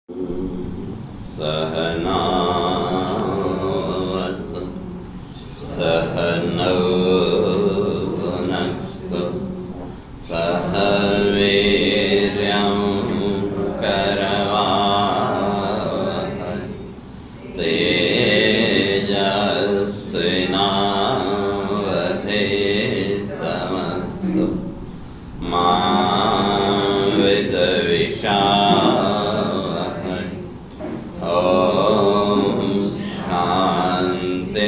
सहनावतु सहनौ भुनक्तु सह वीर्यं करवावहै तेजस्विनावधीतमस्तु मा विद्विषावहै। ओम शांति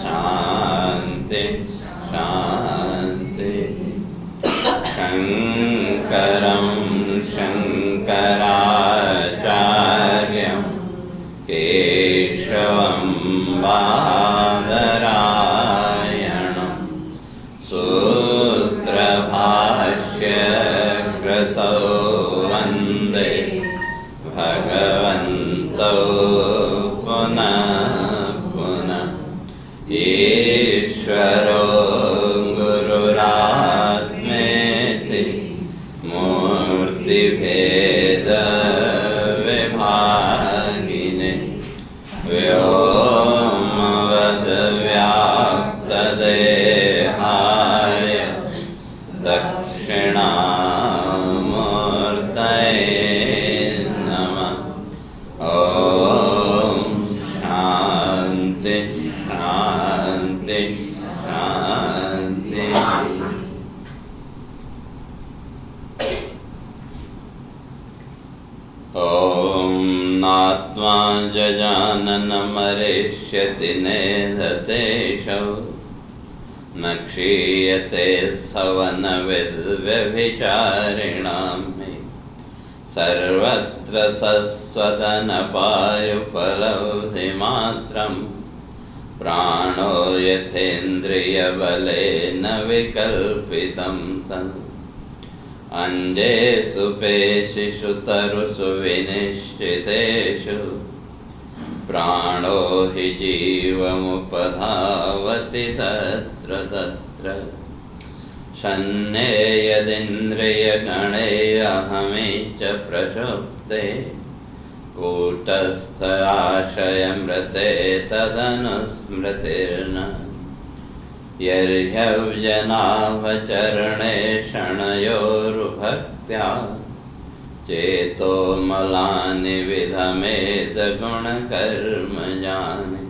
शांति शांति। शंकरं शंकराचार्यं केशवं बादरायणं सूत्रभाष्यकृतौ वन्दे भगवन्तौ पुनः पुनः। ईश्वरो गुरुरात्मेति मूर्तिभेदविभागिने व्योमवद्व्याप्तदेहाय दक्षिणामूर्तये नमः। ओम शांति शांति शांति। ओम नात्मा जजानन मरिष्यति नेदतेषु न क्षीयते सवन व्यभिचारिणां मे सर्वत्र सस्वदनपायुपलब्धिमात्रं प्राणो यथेन्द्रियबलेन विकल्पितं सन् अञ्जेषु पेशिषु तरुषु विनिश्चितेषु प्राणो हि जीवमुपधावति तत्र तत्र शन्ये यदिन्द्रियगणे अहमेच प्रशुप्ते कूटस्थ आशयमृते तदनुस्मृतिर्न यर्ह्यव्जनाभचरणे क्षणयोरुभक्त्या चेतो मलानि विधमेदगुणकर्मजानि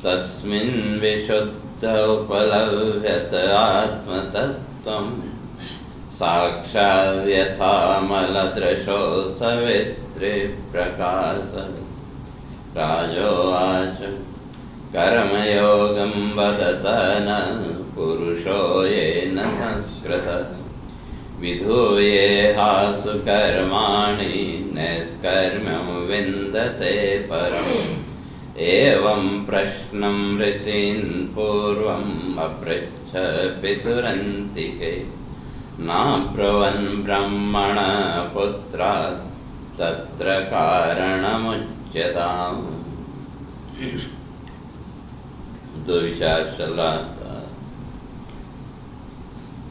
तस्मिन् विशुद्ध उपलभ्यत आत्मतत्त्वं साक्षात् यथामलदृशो सवित्रिप्रकाशः। राजोवाच कर्मयोगं वदतः न पुरुषो येन संस्कृतः विधूयेहासु कर्माणि नैष्कर्म्यं विन्दते परम्। एवं प्रश्नं ऋषीन् पूर्वम् अपृच्छ पितुरन्तिके नाब्रुवन् ब्रह्मण पुत्रात् तत्र कारणमुच्यताम्। दो विचार चल रहा था।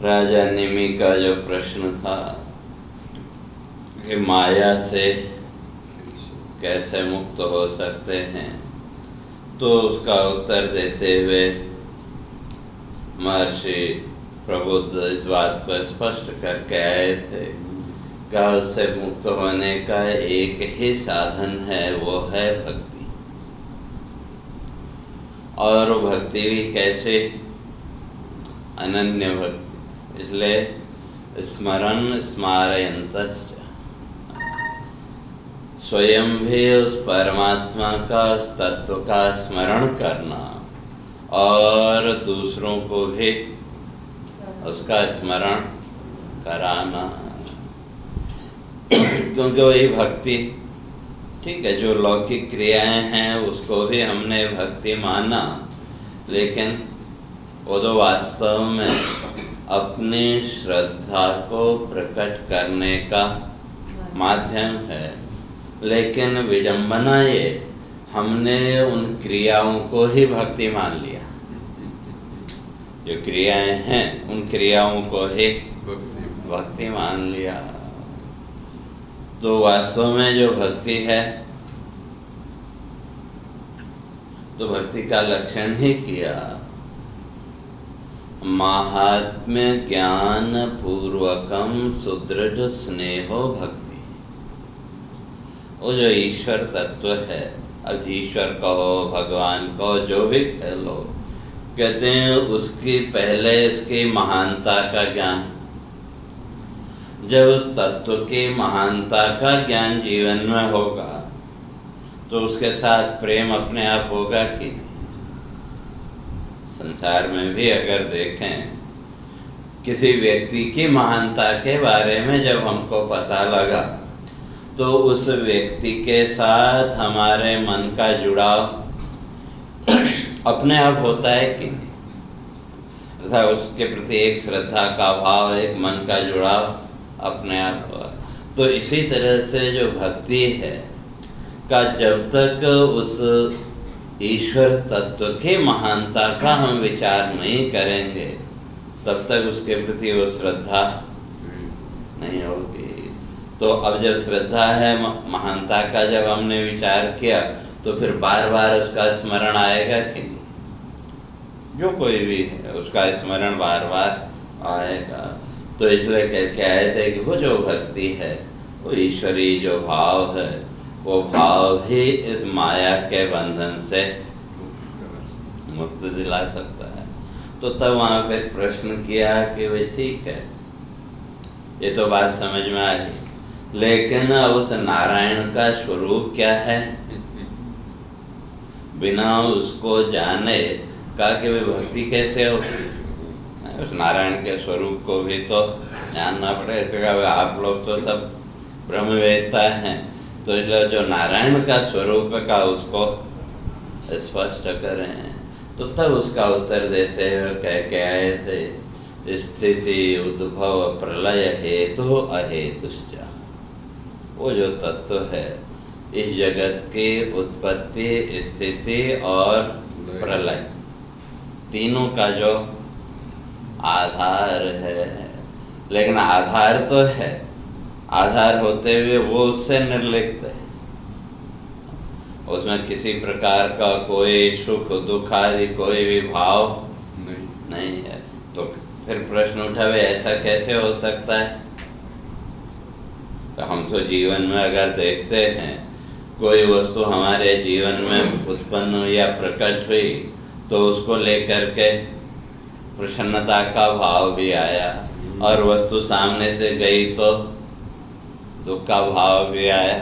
राजा निमि का जो प्रश्न था कि माया से कैसे मुक्त हो सकते हैं, तो उसका उत्तर देते हुए महर्षि प्रबुद्ध इस बात को स्पष्ट करके आए थे कि उससे मुक्त होने का एक ही साधन है, वो है भक्ति। और भक्ति भी कैसे? अनन्य भक्ति। इसलिए स्मरण स्मारयन्तश्च, स्वयं भी उस परमात्मा का, उस तत्व का स्मरण करना और दूसरों को भी उसका स्मरण कराना, क्योंकि वही भक्ति। ठीक है, जो लौकिक क्रियाएं हैं उसको भी हमने भक्ति माना, लेकिन वो तो वास्तव में अपनी श्रद्धा को प्रकट करने का माध्यम है। लेकिन विडंबना ये, हमने उन क्रियाओं को ही भक्ति मान लिया। जो क्रियाएं हैं उन क्रियाओं को ही भक्ति मान लिया। तो वास्तव में जो भक्ति है, तो भक्ति का लक्षण ही किया महात्म्य ज्ञान पूर्वकम सुदृढ़ स्नेहो भक्ति। वो जो ईश्वर तत्व है, अब ईश्वर कहो भगवान कहो जो भी कह लो, कहते हैं उसकी पहले इसकी महानता का ज्ञान। जब उस तत्व की महानता का ज्ञान जीवन में होगा तो उसके साथ प्रेम अपने आप होगा कि नहीं। संसार में भी अगर देखें, किसी व्यक्ति की महानता के बारे में जब हमको पता लगा तो उस व्यक्ति के साथ हमारे मन का जुड़ाव अपने आप होता है कि नहीं, अर्थात उसके प्रति एक श्रद्धा का भाव, एक मन का जुड़ाव अपने आप हुआ। तो इसी तरह से जो भक्ति है का जब तक उस ईश्वर तत्व की महानता का हम विचार नहीं करेंगे तब तक उसके प्रति वो श्रद्धा नहीं होगी। तो अब जब श्रद्धा है, महानता का जब हमने विचार किया तो फिर बार बार उसका स्मरण आएगा कि नहीं। जो कोई भी है उसका स्मरण बार बार आएगा। तो इसलिए कह के आए थे कि वो जो भक्ति है, वो ईश्वरीय जो भाव है, वो भाव ही इस माया के बंधन से मुक्त दिला सकता है। तो तब वहां पे प्रश्न किया कि भाई ठीक है, ये तो बात समझ में आई, लेकिन अब उस नारायण का स्वरूप क्या है, बिना उसको जाने कहा कि भाई भक्ति कैसे हो। उस नारायण के स्वरूप को भी तो जानना पड़ेगा। आप लोग तो सब ब्रह्मवेत्ता हैं, तो इसलिए जो नारायण का स्वरूप का उसको स्पष्ट करें। तो तब उसका उत्तर देते हुए कह के आए थे, स्थिति उद्भव प्रलय हेतु अहेतुश्च। वो जो तत्व है इस जगत की उत्पत्ति, स्थिति और प्रलय, तीनों का जो आधार है। लेकिन आधार तो है, आधार होते हुए वो उससे निर्लिप्त है, उसमें किसी प्रकार का कोई सुख दुख आदि कोई भी भाव नहीं है। तो फिर प्रश्न उठा, ऐसा कैसे हो सकता है। तो हम तो जीवन में अगर देखते हैं कोई वस्तु हमारे जीवन में उत्पन्न हुई या प्रकट हुई तो उसको लेकर के प्रसन्नता का भाव भी आया, और वस्तु सामने से गई तो दुख का भाव भी आया।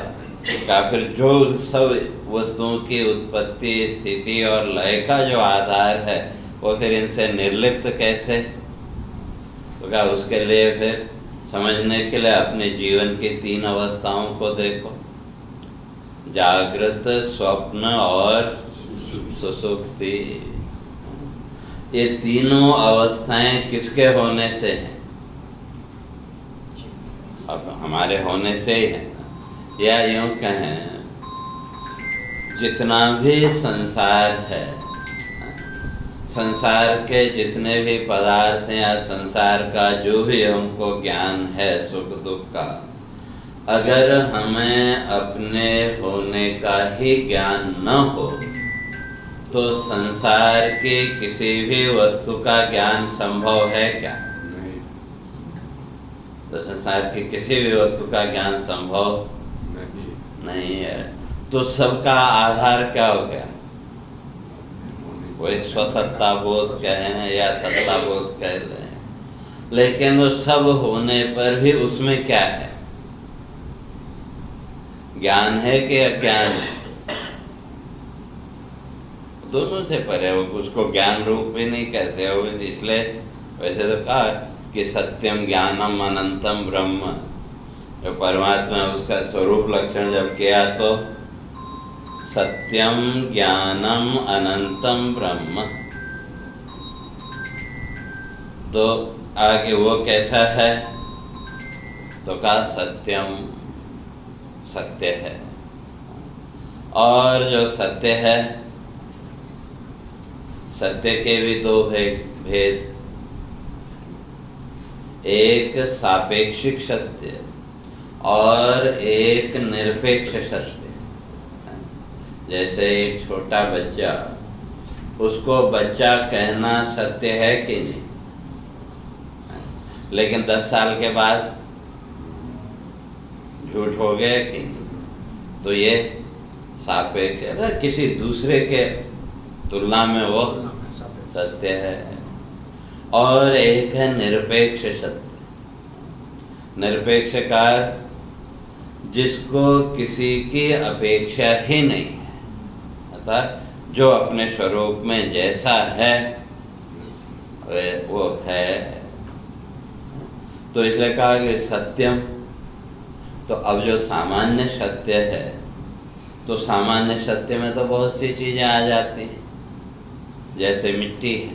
या फिर जो सब वस्तुओं की उत्पत्ति, स्थिति और लय का जो आधार है वो फिर इनसे निर्लिप्त कैसे। तो क्या उसके लिए फिर समझने के लिए अपने जीवन की तीन अवस्थाओं को देखो, जागृत, स्वप्न और सुषुप्ति। ये तीनों अवस्थाएं किसके होने से हैं? अब हमारे होने से ही है, या यूं कहें जितना भी संसार है, संसार के जितने भी पदार्थ हैं या संसार का जो भी हमको ज्ञान है सुख दुख का, अगर हमें अपने होने का ही ज्ञान न हो तो संसार की किसी भी वस्तु का ज्ञान संभव है क्या? नहीं। तो संसार की किसी भी वस्तु का ज्ञान संभव नहीं है। तो सबका आधार क्या हो गया? कोई स्वसत्ता बोध कहें या सत्ता बोध कह लें, लेकिन वो सब होने पर भी उसमें क्या है? ज्ञान है कि अज्ञान है? दोनों से परे हो, उसको ज्ञान रूप भी नहीं कहते हो। इसलिए वैसे तो कहा कि सत्यम ज्ञानम अनंतम ब्रह्म, जो परमात्मा उसका स्वरूप लक्षण जब किया तो सत्यम ज्ञानम अनंतम ब्रह्म। तो आगे वो कैसा है? तो कहा सत्यम, सत्य है। और जो सत्य है, सत्य के भी दो भेद, एक सापेक्षिक सत्य और एक निरपेक्ष सत्य। जैसे एक छोटा बच्चा, उसको बच्चा कहना सत्य है कि नहीं, लेकिन 10 साल के बाद झूठ हो गया कि नहीं, तो ये सापेक्ष है, किसी दूसरे के तुलना में वो सत्य है। और एक है निरपेक्ष सत्य। निरपेक्ष का जिसको किसी की अपेक्षा ही नहीं है, अर्थात जो अपने स्वरूप में जैसा है वो है। तो इसलिए कहा कि सत्यम। तो अब जो सामान्य सत्य है, तो सामान्य सत्य में तो बहुत सी चीजें आ जाती हैं। जैसे मिट्टी है,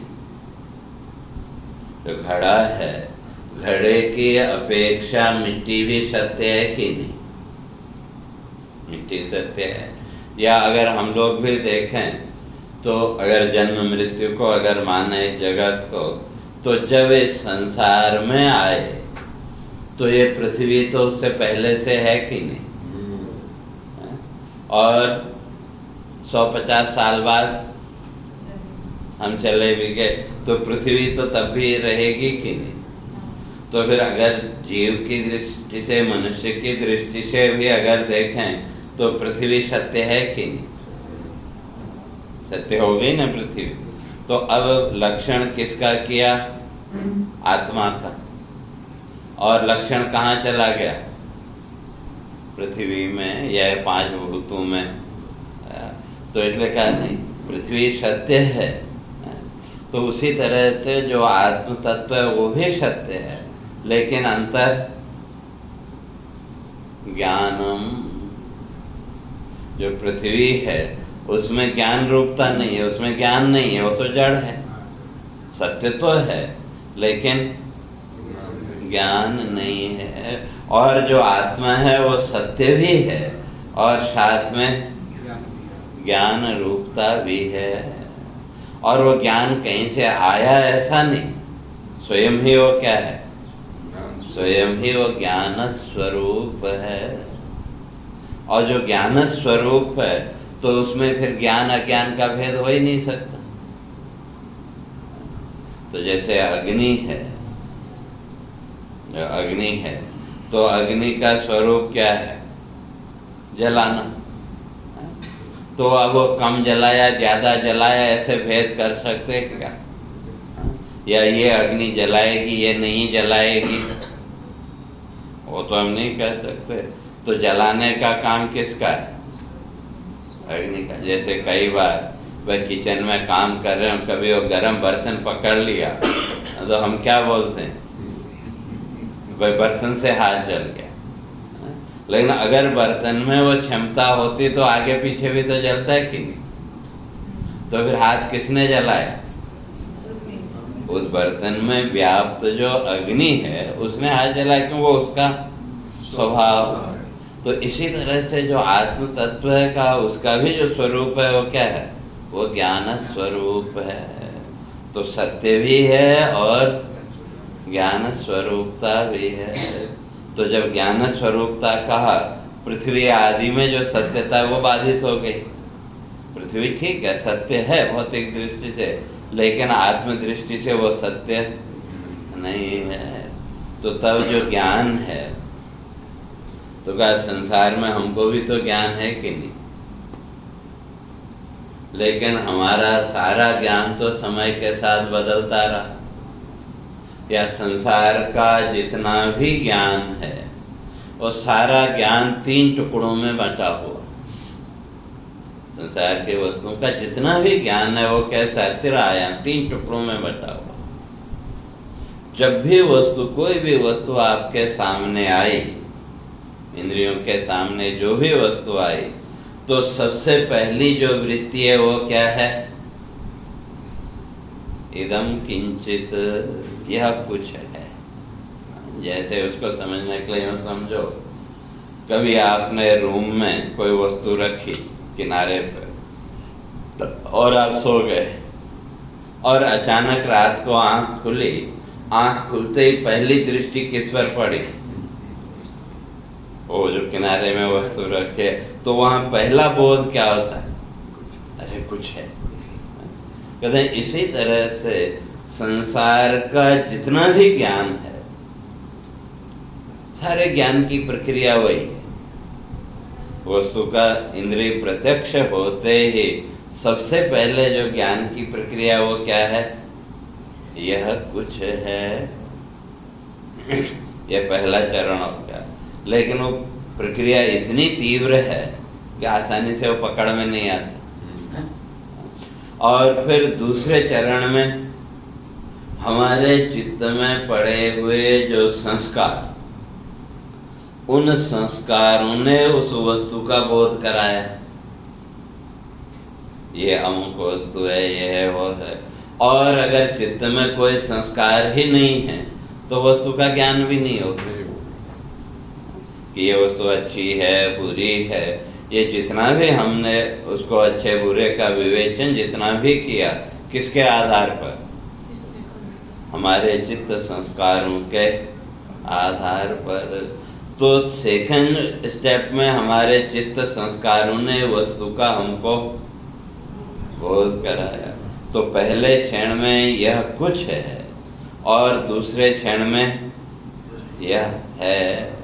जो घड़ा है, घड़े की अपेक्षा मिट्टी भी सत्य है कि नहीं? मिट्टी सत्य है। या अगर हम लोग भी देखें तो अगर जन्म मृत्यु को अगर माने इस जगत को, तो जब इस संसार में आए तो ये पृथ्वी तो उससे पहले से है कि नहीं? और 150 साल बाद हम चले भी गए तो पृथ्वी तो तब भी रहेगी कि नहीं? तो फिर अगर जीव की दृष्टि से, मनुष्य की दृष्टि से भी अगर देखें तो पृथ्वी सत्य है कि नहीं? सत्य हो गई ना पृथ्वी। तो अब लक्षण किसका किया? आत्मा का। और लक्षण कहाँ चला गया? पृथ्वी में या 5 भूतों में। तो इसलिए कहा नहीं, पृथ्वी सत्य है। तो उसी तरह से जो आत्म तत्व है वो भी सत्य है, लेकिन अंतर ज्ञानम। जो पृथ्वी है उसमें ज्ञान रूपता नहीं है, उसमें ज्ञान नहीं है, वो तो जड़ है। सत्य तो है लेकिन ज्ञान नहीं है। और जो आत्मा है वो सत्य भी है और साथ में ज्ञान रूपता भी है। और वो ज्ञान कहीं से आया ऐसा नहीं, स्वयं ही वो क्या है? स्वयं ही वो ज्ञान स्वरूप है। और जो ज्ञान स्वरूप है तो उसमें फिर ज्ञान अज्ञान का भेद हो ही नहीं सकता। तो जैसे अग्नि है, जो अग्नि है तो अग्नि का स्वरूप क्या है? जलाना। तो अब वो कम जलाया ज्यादा जलाया ऐसे भेद कर सकते क्या? या ये अग्नि जलाएगी ये नहीं जलाएगी, वो तो हम नहीं कह सकते। तो जलाने का काम किसका है? अग्नि का। जैसे कई बार वह किचन में काम कर रहे हैं, कभी वो गर्म बर्तन पकड़ लिया तो हम क्या बोलते हैं? वह बर्तन से हाथ जल गया। लेकिन अगर बर्तन में वो क्षमता होती तो आगे पीछे भी तो जलता है कि नहीं? तो फिर हाथ किसने जलाया? उस बर्तन में व्याप्त जो अग्नि है उसने हाथ जलाया, क्यों? वो उसका स्वभाव है। तो इसी तरह से जो आत्म तत्व है का उसका भी जो स्वरूप है वो क्या है? वो ज्ञान स्वरूप है। तो सत्य भी है और ज्ञान स्वरूपता भी है। तो जब ज्ञान स्वरूपता कहा, पृथ्वी आदि में जो सत्यता वो बाधित हो गई। पृथ्वी ठीक है, सत्य है भौतिक दृष्टि से, लेकिन आत्म दृष्टि से वो सत्य नहीं है। तो तब जो ज्ञान है, तो क्या संसार में हमको भी तो ज्ञान है कि नहीं? लेकिन हमारा सारा ज्ञान तो समय के साथ बदलता रहा। या संसार का जितना भी ज्ञान है वो सारा ज्ञान 3 टुकड़ों में बंटा हुआ। संसार के वस्तुओं का जितना भी ज्ञान है वो कैसा है? 3 आयाम, 3 टुकड़ों में बंटा हुआ। जब भी वस्तु, कोई भी वस्तु आपके सामने आई, इंद्रियों के सामने जो भी वस्तु आई, तो सबसे पहली जो वृत्ति है वो क्या है? इदम किंचित, यह कुछ है। जैसे उसको समझने के लिए यूँ समझो, कभी आपने रूम में कोई वस्तु रखी किनारे पर और आप सो गए, और अचानक रात को आंख खुली। आंख खुलते ही पहली दृष्टि किस पर पड़ी? वो जो किनारे में वस्तु रखे, तो वहाँ पहला बोध क्या होता है? अरे कुछ है। कहते हैं इसी तरह से संसार का जितना भी ज्ञान है, सारे ज्ञान की प्रक्रिया वही है। वस्तु का इंद्रिय प्रत्यक्ष होते ही सबसे पहले जो ज्ञान की प्रक्रिया वो क्या है? यह कुछ है। यह पहला चरण हो गया। लेकिन वो प्रक्रिया इतनी तीव्र है कि आसानी से वो पकड़ में नहीं आती। और फिर दूसरे चरण में हमारे चित्त में पड़े हुए जो संस्कार, उन संस्कारों ने उस वस्तु का बोध कराया। ये अमुक वस्तु है, ये है, वो है। और अगर चित्त में कोई संस्कार ही नहीं है तो वस्तु का ज्ञान भी नहीं होगा कि ये वस्तु अच्छी है, बुरी है। ये जितना भी हमने उसको अच्छे बुरे का विवेचन जितना भी किया, किसके आधार पर? हमारे चित्त संस्कारों के आधार पर। तो सेकंड स्टेप में हमारे चित्त संस्कारों ने वस्तु का हमको बोध कराया। तो पहले क्षण में यह कुछ है और दूसरे क्षण में यह है,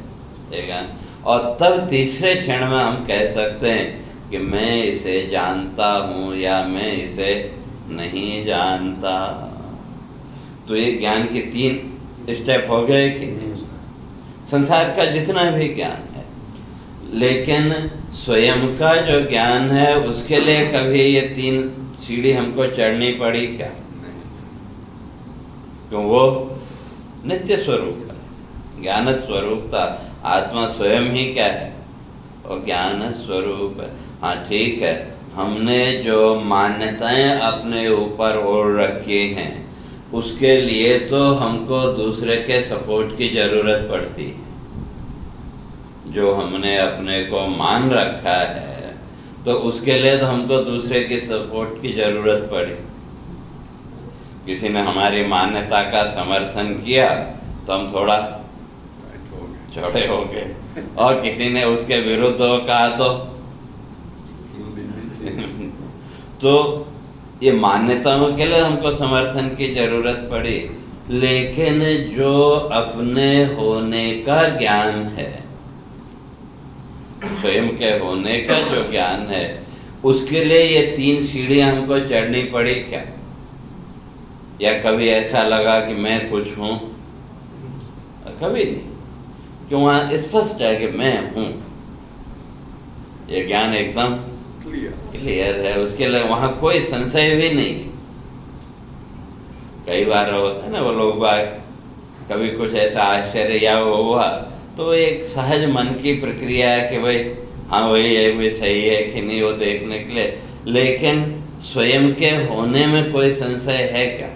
और तब तीसरे क्षण में हम कह सकते हैं कि मैं इसे जानता हूँ या मैं इसे नहीं जानता। तो ये ज्ञान के 3 स्टेप हो गए कि संसार का जितना भी ज्ञान है। लेकिन स्वयं का जो ज्ञान है उसके लिए कभी ये 3 सीढ़ी हमको चढ़नी पड़ी क्या? क्यों? वो नित्य स्वरूप है, ज्ञान स्वरूप था। आत्मा स्वयं ही क्या है? और ज्ञान स्वरूप है। हाँ ठीक है, हमने जो मान्यताएं अपने ऊपर ओढ़ रखी हैं उसके लिए तो हमको दूसरे के सपोर्ट की जरूरत पड़ती है। जो हमने अपने को मान रखा है तो उसके लिए तो हमको दूसरे की सपोर्ट की जरूरत पड़ी। किसी ने हमारी मान्यता का समर्थन किया तो हम थोड़ा चौड़े हो गए, और किसी ने उसके विरुद्ध कहा तो ये मान्यताओं के लिए हमको समर्थन की जरूरत पड़ी। लेकिन जो अपने होने का ज्ञान है, स्वयं के होने का जो ज्ञान है, उसके लिए ये 3 सीढ़ियां हमको चढ़नी पड़ी क्या? या कभी ऐसा लगा कि मैं कुछ हूं? कभी नहीं। क्यों? वहां स्पष्ट है कि मैं हूं। ये ज्ञान एकदम क्लियर है, उसके लिए वहां कोई संशय भी नहीं। कई बार होता है ना, वो लोग बात कभी कुछ ऐसा आश्चर्य या वो हुआ तो एक सहज मन की प्रक्रिया है कि भाई हाँ वही है, वही सही है कि नहीं, वो देखने के लिए। लेकिन स्वयं के होने में कोई संशय है क्या?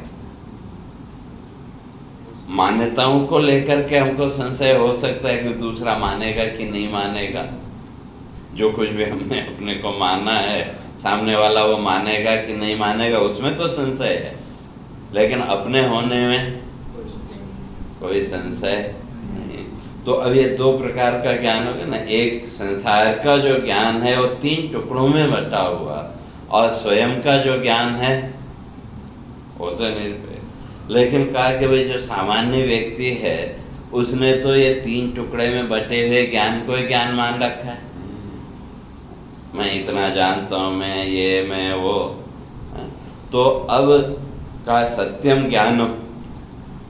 मान्यताओं को लेकर के हमको संशय हो सकता है कि दूसरा मानेगा कि नहीं मानेगा। जो कुछ भी हमने अपने को माना है, सामने वाला वो मानेगा कि नहीं मानेगा, उसमें तो संशय है। लेकिन अपने होने में कोई संशय नहीं। तो अब ये 2 प्रकार का ज्ञान हो गया ना। एक संसार का जो ज्ञान है वो 3 टुकड़ों में बटा हुआ, और स्वयं का जो ज्ञान है वो तो निरपेक्ष। लेकिन कहा कि भाई जो सामान्य व्यक्ति है उसने तो ये 3 टुकड़े में बटे हुए ज्ञान को ही ज्ञान मान रखा है। मैं इतना जानता हूँ, मैं ये, मैं वो। तो अब का सत्यम ज्ञान,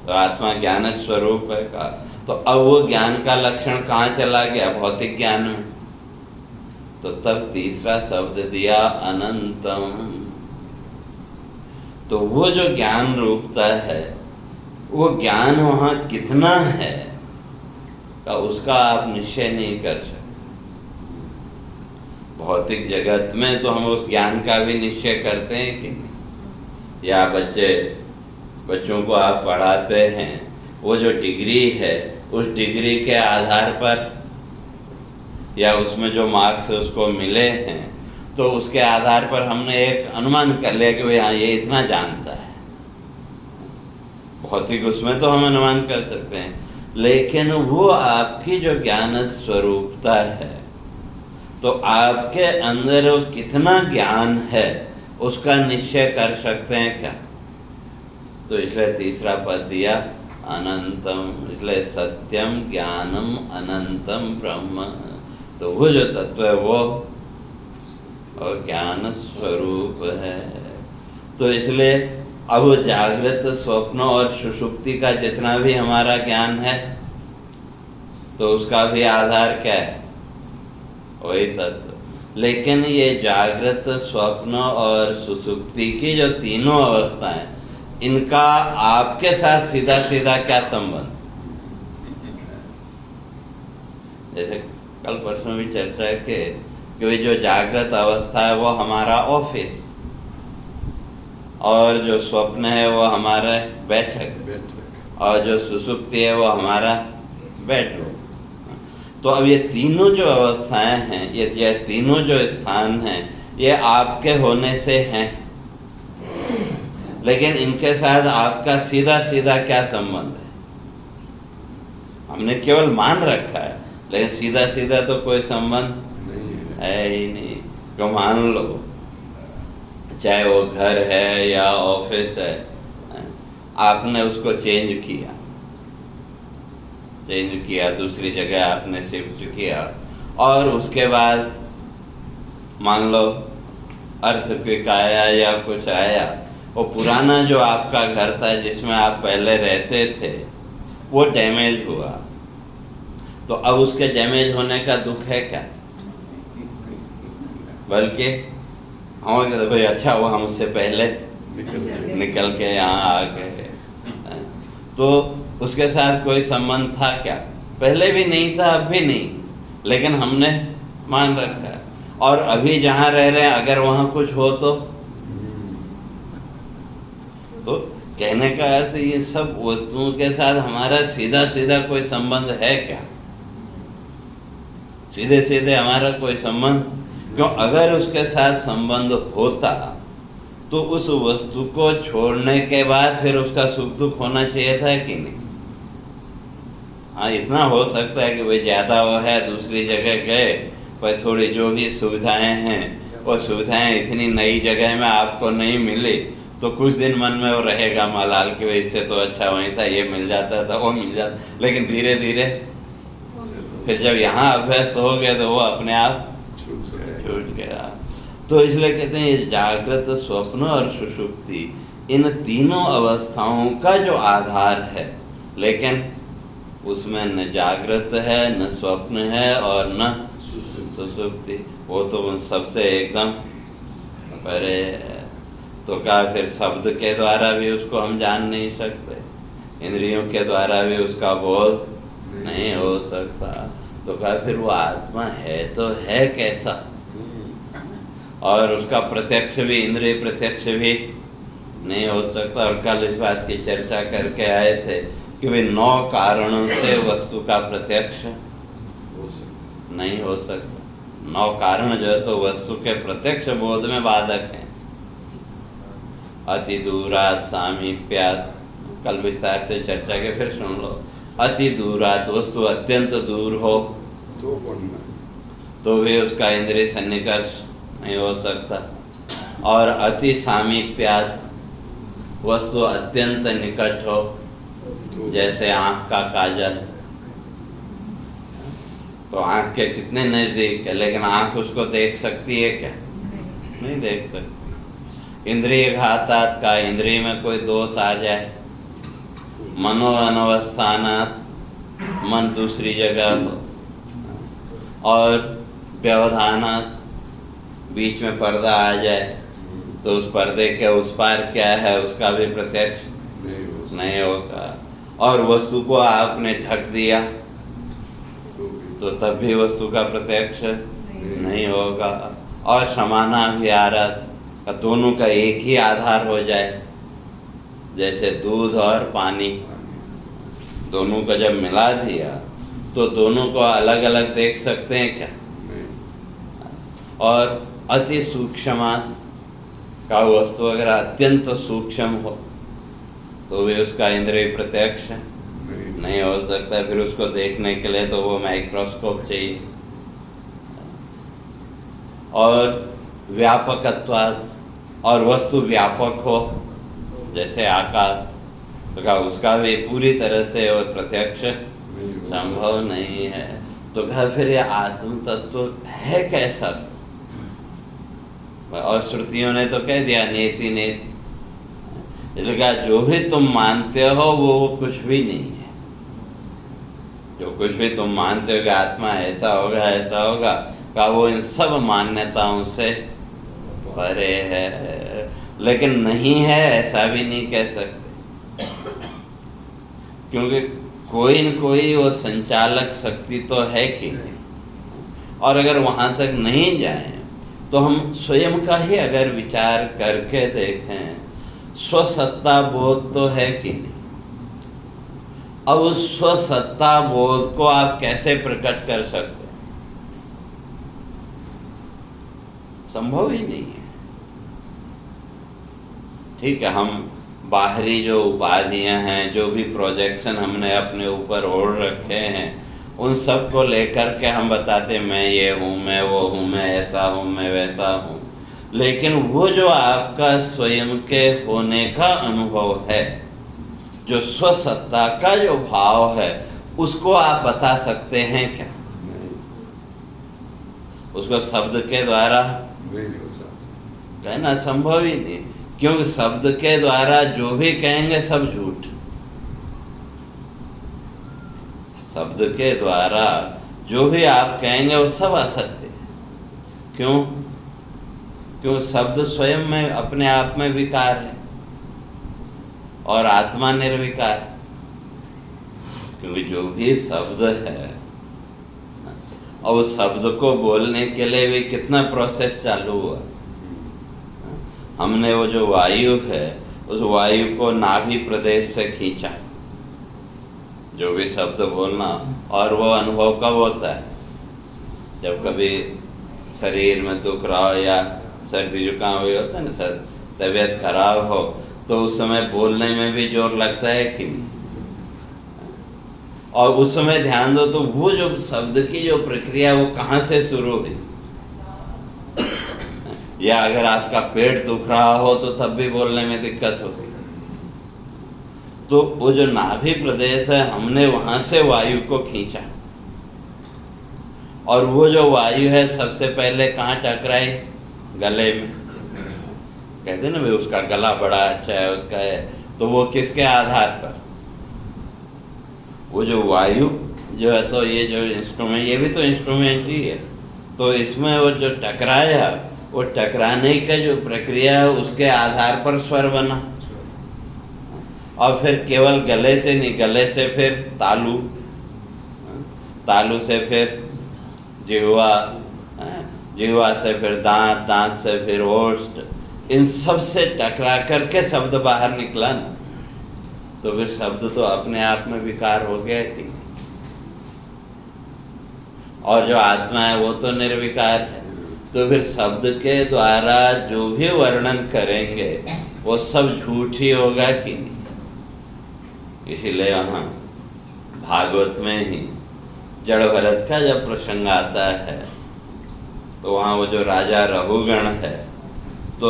तो आत्मा ज्ञान स्वरूप है का, तो अब वो ज्ञान का लक्षण कहाँ चला गया? भौतिक ज्ञान में। तो तब तीसरा शब्द दिया अनंतम। तो वो जो ज्ञान रूपता है, वो ज्ञान वहाँ कितना है का उसका आप निश्चय नहीं कर सकते। भौतिक जगत में तो हम उस ज्ञान का भी निश्चय करते हैं कि नहीं। या बच्चों को आप पढ़ाते हैं, वो जो डिग्री है उस डिग्री के आधार पर या उसमें जो मार्क्स उसको मिले हैं तो उसके आधार पर हमने एक अनुमान कर लिया कि भाई हाँ ये इतना जानता है। भौतिक उसमें तो हम अनुमान कर सकते हैं, लेकिन वो आपकी जो ज्ञान स्वरूपता है, तो आपके अंदर वो कितना ज्ञान है उसका निश्चय कर सकते हैं क्या? तो इसलिए तीसरा पद दिया अनंतम, इसलिए सत्यम ज्ञानम अनंतम ब्रह्म। तो वो जो तत्व है वो और ज्ञान स्वरूप है। तो इसलिए अब जागृत, स्वप्न और सुषुप्ति का जितना भी हमारा ज्ञान है, तो उसका भी आधार क्या है? वही तत्व। लेकिन ये जागृत, स्वप्न और सुषुप्ति की जो तीनों अवस्थाएं, इनका आपके साथ सीधा सीधा क्या संबंध? जैसे कल परसों भी चर्चा के कि जो जागृत अवस्था है वो हमारा ऑफिस, और जो स्वप्न है वो हमारा बैठक, और जो सुसुप्ति है वो हमारा बेडरूम। तो अब ये तीनों जो अवस्थाएं हैं, ये तीनों जो स्थान हैं, ये आपके होने से हैं, लेकिन इनके साथ आपका सीधा सीधा क्या संबंध है? हमने केवल मान रखा है, लेकिन सीधा सीधा तो कोई संबंध है ही नहीं। तो मान लो चाहे वो घर है या ऑफिस है, आपने उसको चेंज किया, दूसरी जगह आपने शिफ्ट किया, और उसके बाद मान लो अर्थक्वेक आया या कुछ आया, वो पुराना जो आपका घर था जिसमें आप पहले रहते थे वो डैमेज हुआ, तो अब उसके डैमेज होने का दुख है क्या? बल्कि हम कहते भाई अच्छा हुआ हम उससे पहले निकल के यहाँ आ गए। तो उसके साथ कोई संबंध था क्या? पहले भी नहीं था, अब भी नहीं, लेकिन हमने मान रखा है। और अभी जहाँ रह रहे हैं अगर वहाँ कुछ हो तो कहने का अर्थ ये सब वस्तुओं के साथ हमारा सीधा सीधा कोई संबंध है क्या? सीधे सीधे हमारा कोई संबंध क्यों? अगर उसके साथ संबंध होता तो उस वस्तु को छोड़ने के बाद फिर उसका सुख दुख होना चाहिए था कि नहीं? हाँ, इतना हो सकता है कि भाई ज्यादा वो है, दूसरी जगह गए, पर थोड़ी जो भी सुविधाएं हैं वो सुविधाएं इतनी नई जगह में आपको नहीं मिली, तो कुछ दिन मन में वो रहेगा मलाल कि भाई इससे तो अच्छा वहीं था, ये मिल जाता था, वो मिल जाता, लेकिन धीरे धीरे फिर जब यहाँ अभ्यस्त हो गया तो वो अपने आप छूट गया। तो इसलिए कहते हैं ये जागृत, स्वप्न और सुषुप्ति, इन तीनों अवस्थाओं का जो आधार है, लेकिन उसमें न जागृत है, न स्वप्न है और न सुषुप्ति, वो तो सबसे एकदम परे है। तो क्या फिर शब्द के द्वारा भी उसको हम जान नहीं सकते, इंद्रियों के द्वारा भी उसका बोध नहीं हो सकता, तो क्या फिर वो आत्मा है तो है कैसा? और उसका प्रत्यक्ष भी, इंद्रिय प्रत्यक्ष भी नहीं हो सकता। और कल इस बात की चर्चा करके आए थे कि वे 9 कारणों से वस्तु का प्रत्यक्ष नहीं हो सकता। 9 कारण जो है तो वस्तु के प्रत्यक्ष बोध में बाधक हैं। अति दूरात सामीप्यात, कल विस्तार से चर्चा के फिर सुन लो। अति दूरात, वस्तु अत्यंत दूर हो तो भी उसका इंद्रिय सन्निकर्ष नहीं हो सकता। और अति सामीप्यात, वस्तु अत्यंत निकट हो, जैसे आंख का काजल, तो आंख के कितने नजदीक है, लेकिन आंख उसको देख सकती है क्या? नहीं देख सकती। इंद्रिय घातात का, इंद्रिय में कोई दोष आ जाए, मनो अनवस्थानात, मन दूसरी जगह हो, और व्यवधानात, बीच में पर्दा आ जाए, तो उस पर्दे के उस पार क्या है उसका भी प्रत्यक्ष नहीं होगा। और वस्तु को आपने ढक दिया तो तब भी वस्तु का प्रत्यक्ष नहीं होगा। और समानाभिहारत, दोनों का एक ही आधार हो जाए, जैसे दूध और पानी, दोनों को जब मिला दिया तो दोनों को अलग अलग देख सकते हैं क्या? और अति सूक्ष्म का वस्तु अगर अत्यंत सूक्ष्म हो तो वे उसका इंद्रिय प्रत्यक्ष नहीं हो सकता। फिर उसको देखने के लिए तो वो माइक्रोस्कोप चाहिए। और व्यापकत्वाद, और वस्तु व्यापक हो जैसे आकाश, तो क्या उसका भी पूरी तरह से वो प्रत्यक्ष संभव नहीं है। तो क्या फिर ये आत्म तत्व है कैसा? और श्रुतियों ने तो कह दिया नेति नेति, इसलिए जो भी तुम मानते हो वो कुछ भी नहीं है। जो कुछ भी तुम मानते हो कि आत्मा ऐसा होगा ऐसा होगा, का वो इन सब मान्यताओं से परे है। लेकिन नहीं है ऐसा भी नहीं कह सकते, क्योंकि कोई न कोई वो संचालक शक्ति तो है कि नहीं। और अगर वहाँ तक नहीं जाए तो हम स्वयं का ही अगर विचार करके देखें, स्वसत्ता बोध तो है कि नहीं। अब उस स्वसत्ता बोध को आप कैसे प्रकट कर सकते? संभव ही नहीं है। ठीक है, हम बाहरी जो उपाधियां हैं, जो भी प्रोजेक्शन हमने अपने ऊपर ओढ़ रखे हैं, उन सब को लेकर के हम बताते मैं ये हूँ, मैं वो हूँ, मैं ऐसा हूँ, मैं वैसा हूँ। लेकिन वो जो आपका स्वयं के होने का अनुभव है, जो स्वसत्ता का जो भाव है, उसको आप बता सकते हैं क्या? उसको शब्द के द्वारा कहना संभव ही नहीं, क्योंकि शब्द के द्वारा जो भी कहेंगे सब झूठ। शब्द के द्वारा जो भी आप कहेंगे वो सब असत्य। क्यों? क्यों? शब्द स्वयं में अपने आप में विकार है और आत्मा निर्विकार। क्योंकि जो भी शब्द है, और उस शब्द को बोलने के लिए भी कितना प्रोसेस चालू हुआ। हमने वो जो वायु है, उस वायु को नाभि प्रदेश से खींचा, जो भी शब्द बोलना। और वो अनुभव कब होता है? जब कभी शरीर में दुख रहा हो या सर्दी जुकाम हुई होता है ना, तबीयत खराब हो, तो उस समय बोलने में भी जोर लगता है कि नहीं? और उस समय ध्यान दो तो वो जो शब्द की जो प्रक्रिया वो कहाँ से शुरू हुई। या अगर आपका पेट दुख रहा हो तो तब भी बोलने में दिक्कत होती। तो वो जो नाभि प्रदेश है, हमने वहां से वायु को खींचा, और वो जो वायु है सबसे पहले कहाँ टकराई? गले में। कहते ना भाई उसका गला बड़ा अच्छा है, उसका है, तो वो किसके आधार पर? वो जो वायु जो है, तो ये जो इंस्ट्रूमेंट, ये भी तो इंस्ट्रूमेंट ही है। तो इसमें वो जो टकराया, वो टकराने का जो प्रक्रिया है उसके आधार पर स्वर बना। और फिर केवल गले से नहीं, गले से फिर तालु, तालु से फिर जिह्वा, जिह्वा से फिर दांत, दांत से फिर ओष्ठ, इन सब से टकरा करके शब्द बाहर निकला ना। तो फिर शब्द तो अपने आप में विकार हो गया कि, और जो आत्मा है वो तो निर्विकार है। तो फिर शब्द के द्वारा जो भी वर्णन करेंगे वो सब झूठ ही होगा कि नहीं। इसीलिए यहाँ भागवत में ही जड़ भरत का जब प्रसंग आता है, तो वहाँ वो जो राजा रघुगण है, तो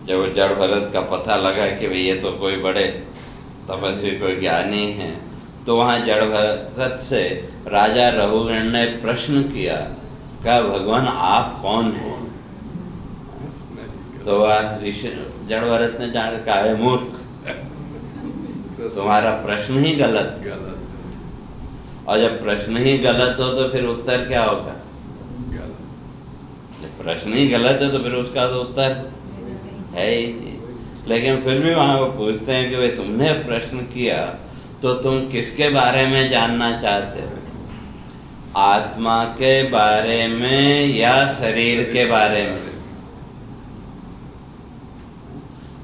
जब जड़ भरत का पता लगा कि भाई ये तो कोई बड़े तपस्वी, कोई ज्ञानी है, तो वहाँ जड़ भरत से राजा रघुगण ने प्रश्न किया, कहा भगवान आप कौन हैं? तो वह जड़ भरत ने जान कहा है मूर्ख, तुम्हारा प्रश्न ही गलत। और जब प्रश्न ही गलत हो तो फिर उत्तर क्या होगा? जब प्रश्न ही गलत है तो फिर उसका तो उत्तर है ही नहीं। लेकिन फिर भी वहां वो पूछते हैं कि भाई तुमने प्रश्न किया तो तुम किसके बारे में जानना चाहते हो? आत्मा के बारे में या शरीर के बारे में?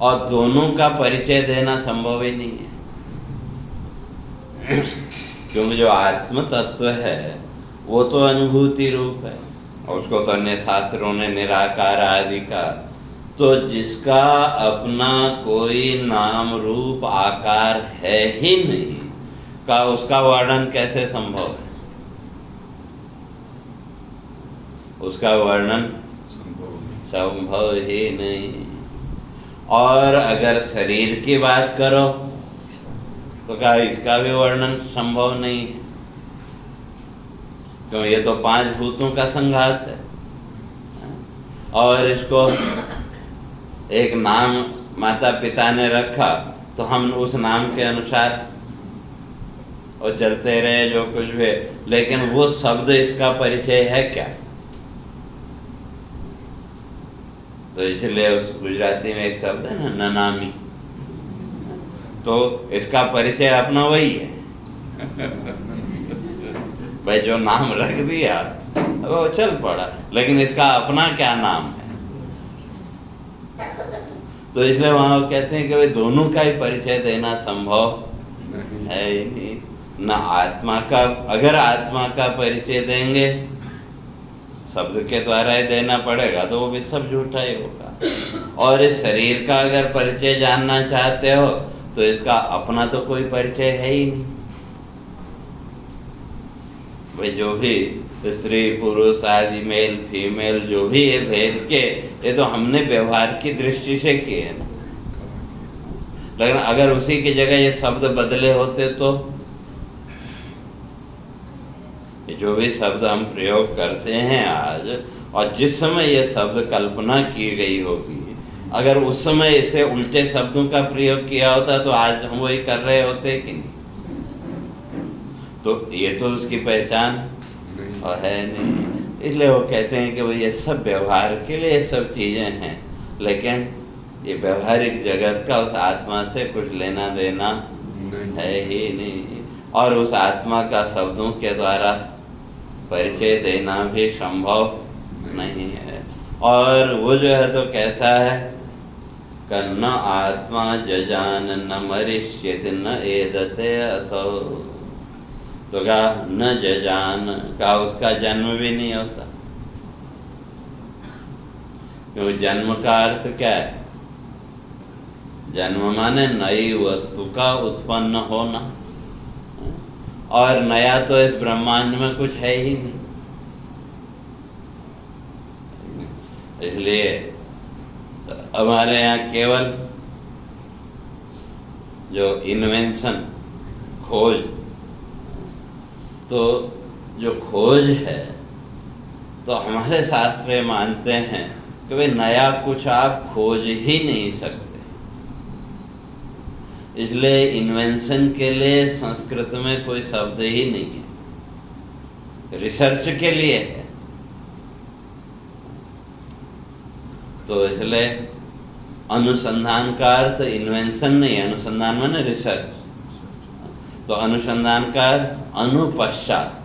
और दोनों का परिचय देना संभव ही नहीं है। क्योंकि जो आत्म तत्व है वो तो अनुभूति रूप है, और उसको तो अन्य शास्त्रों ने निराकार आदि का, तो जिसका अपना कोई नाम रूप आकार है ही नहीं, का उसका वर्णन कैसे संभव है? उसका वर्णन संभव ही नहीं। और अगर शरीर की बात करो तो क्या इसका भी वर्णन संभव नहीं है? क्यों, ये तो 5 भूतों का संघात है। और इसको एक नाम माता पिता ने रखा तो हम उस नाम के अनुसार और चलते रहे जो कुछ भी, लेकिन वो शब्द इसका परिचय है क्या? तो इसलिए उस गुजराती में एक शब्द है ना, ननामी, तो इसका परिचय अपना वही है। भाई जो नाम रख दिया वो चल पड़ा, लेकिन इसका अपना क्या नाम है? तो इसलिए वहां वो कहते हैं कि भाई दोनों का ही परिचय देना संभव है ही नहीं। न आत्मा का, अगर आत्मा का परिचय देंगे शब्द के द्वारा ही देना पड़ेगा तो वो भी सब झूठा ही होगा। और इस शरीर का अगर परिचय जानना चाहते हो तो इसका अपना तो कोई परिचय है ही नहीं। भाई जो भी स्त्री पुरुष आदि, मेल फीमेल, जो भी ये भेद के, ये तो हमने व्यवहार की दृष्टि से किए ना। लेकिन अगर उसी की जगह ये शब्द बदले होते तो जो भी शब्द हम प्रयोग करते हैं आज, और जिस समय ये शब्द कल्पना की गई होगी, अगर उस समय इसे उल्टे शब्दों का प्रयोग किया होता तो आज हम वही कर रहे होते कि नहीं? तो ये तो उसकी पहचान और है नहीं। इसलिए वो कहते हैं कि वो ये सब व्यवहार के लिए सब चीजें हैं, लेकिन ये व्यवहारिक जगत का उस आत्मा से कुछ लेना देना है ही नहीं। और उस आत्मा का शब्दों के द्वारा परिचय देना भी संभव नहीं है। और वो जो है तो कैसा है, न आत्मा जजान न मरिष्यत न एदते असौ। तो क्या न जजान का उसका जन्म भी नहीं होता, क्योंकि जन्म का अर्थ क्या है? जन्म माने नई वस्तु का उत्पन्न होना, और नया तो इस ब्रह्मांड में कुछ है ही नहीं। इसलिए हमारे यहाँ केवल जो इन्वेंशन, खोज, तो जो खोज है तो हमारे शास्त्र मानते हैं कि भाई नया कुछ आप खोज ही नहीं सकते। इसलिए इन्वेंशन के लिए संस्कृत में कोई शब्द ही नहीं है, रिसर्च के लिए है। तो इसलिए अनुसंधान का अर्थ इन्वेंशन नहीं, अनुसंधान माने रिसर्च। तो अनुसंधान का अनुपश्चात,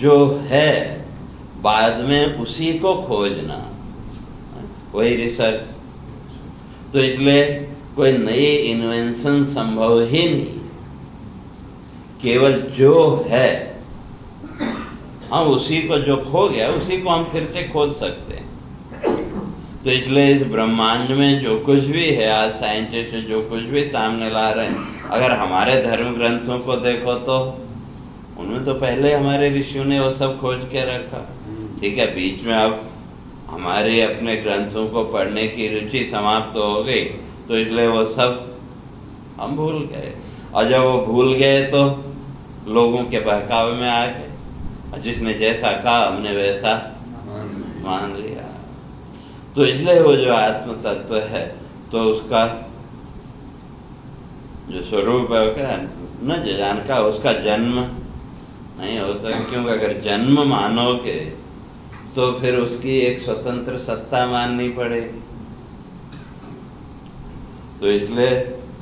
जो है बाद में उसी को खोजना, वही रिसर्च। तो इसलिए कोई नई इन्वेंशन संभव ही नहीं, केवल जो है हम उसी को, जो खो गया उसी को हम फिर से खोज सकते हैं। तो इसलिए इस ब्रह्मांड में जो कुछ भी है, आज साइंटिस्ट जो कुछ भी सामने ला रहे हैं, अगर हमारे धर्म ग्रंथों को देखो तो उनमें तो पहले हमारे ऋषियों ने वो सब खोज के रखा। ठीक है, बीच में अब हमारे अपने ग्रंथों को पढ़ने की रुचि समाप्त हो गई, तो इसलिए वो सब हम भूल गए। और जब वो भूल गए तो लोगों के बहकावे में आ गए, और जिसने जैसा कहा हमने वैसा मान लिया। तो इसलिए वो जो आत्म तत्व है तो उसका जो स्वरूप है क्या न जान का, उसका जन्म नहीं हो सकता। क्योंकि अगर जन्म मानोगे तो फिर उसकी एक स्वतंत्र सत्ता माननी पड़ेगी। तो इसलिए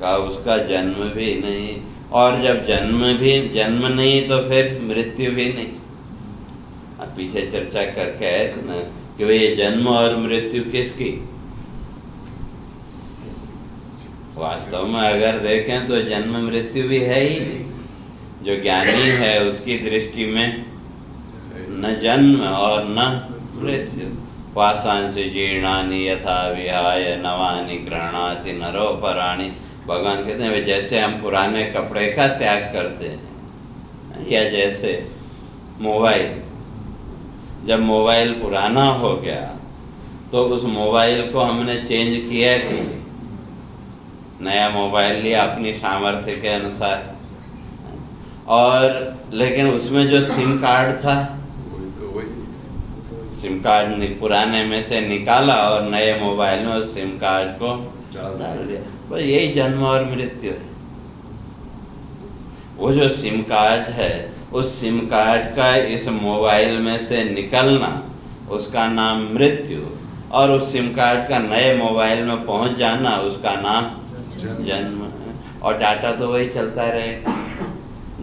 कहा उसका जन्म भी नहीं, और जब जन्म नहीं तो फिर मृत्यु भी नहीं। अब पीछे चर्चा करके आए थे ना कि भाई ये जन्म और मृत्यु किसकी? वास्तव में अगर देखें तो जन्म मृत्यु भी है ही नहीं। जो ज्ञानी है उसकी दृष्टि में न जन्म और न मृत्यु। वासांसि जीर्णानि यथा विहाय नवानि गृह्णाति नरोपराणि भगवान कहते हैं जैसे हम पुराने कपड़े का त्याग करते हैं, या जैसे मोबाइल, जब मोबाइल पुराना हो गया तो उस मोबाइल को हमने चेंज किया कि नया मोबाइल लिया अपनी सामर्थ्य के अनुसार, और लेकिन उसमें जो सिम कार्ड था, सिम कार्ड पुराने में से निकाला और नए मोबाइल में उस सिम कार्ड को डाल दिया। बस यही जन्म और मृत्यु है। वो जो सिम कार्ड है, उस सिम कार्ड का इस मोबाइल में से निकलना, उसका नाम मृत्यु, और उस सिम कार्ड का नए मोबाइल में पहुंच जाना, उसका नाम जन्म है। और डाटा तो वही चलता रहेगा।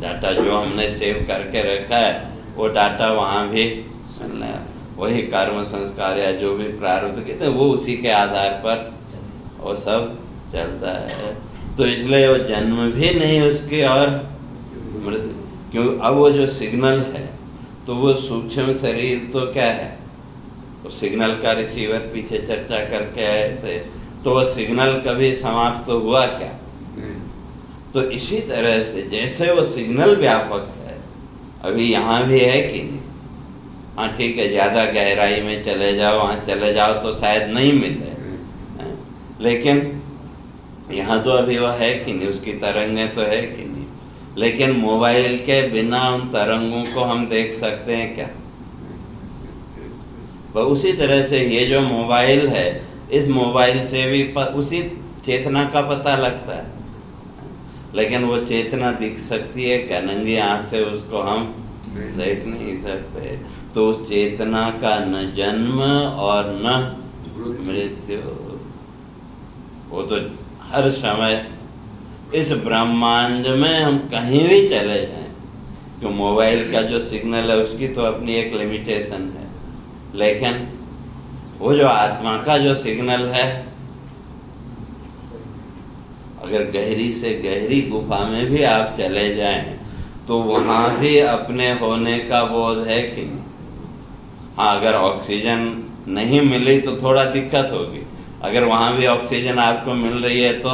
डाटा जो हमने सेव करके रखा है वो डाटा वहाँ भी चलना है। वही कर्म संस्कार या जो भी प्रारब्ध कहते हैं वो उसी के आधार पर वो सब चलता है। तो इसलिए वो जन्म भी नहीं उसके और मृत्यु, क्यों अब वो जो सिग्नल है तो वो सूक्ष्म शरीर तो क्या है, वो सिग्नल का रिसीवर पीछे चर्चा करके आए थे, तो वो सिग्नल कभी समाप्त तो हुआ क्या? तो इसी तरह से जैसे वो सिग्नल व्यापक है, अभी यहाँ भी है कि नहीं? हाँ ठीक है, ज़्यादा गहराई में चले जाओ, वहाँ चले जाओ तो शायद नहीं मिले, लेकिन यहाँ तो अभी वह है कि नहीं, उसकी तरंगें तो है कि नहीं। लेकिन मोबाइल के बिना उन तरंगों को हम देख सकते हैं क्या? वह उसी तरह से ये जो मोबाइल है, इस मोबाइल से भी उसी चेतना का पता लगता है, लेकिन वो चेतना दिख सकती है क्या? नंगी आँख से उसको हम देख नहीं सकते। तो उस चेतना का न जन्म और न मृत्यु, वो तो हर समय इस ब्रह्मांड में हम कहीं भी चले जाएं, क्यों मोबाइल का जो सिग्नल है उसकी तो अपनी एक लिमिटेशन है, लेकिन वो जो आत्मा का जो सिग्नल है, अगर गहरी से गहरी गुफा में भी आप चले जाएं तो वहाँ भी अपने होने का बोध है कि नहीं? हाँ, अगर ऑक्सीजन नहीं मिली तो थोड़ा दिक्कत होगी, अगर वहाँ भी ऑक्सीजन आपको मिल रही है तो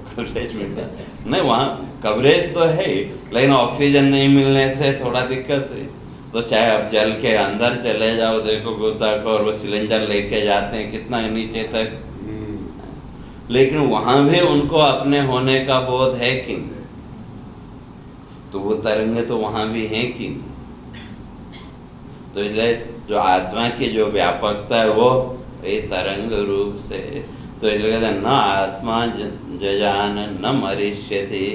कवरेज मिलता नहीं, वहाँ कवरेज तो है ही, लेकिन ऑक्सीजन नहीं मिलने से थोड़ा दिक्कत हुई। तो चाहे आप जल के अंदर चले जाओ, देखो गोताखोर वो सिलेंडर लेके जाते हैं कितना नीचे तक, लेकिन वहाँ भी उनको अपने होने का बोध है कि नहीं? तो वो तरंगे तो वहाँ भी हैं कि नहीं? तो इसलिए जो आत्मा की जो व्यापकता है वो ये तरंग रूप से, तो इसलिए कहते हैं न आत्मा जजान न मरिष्यति,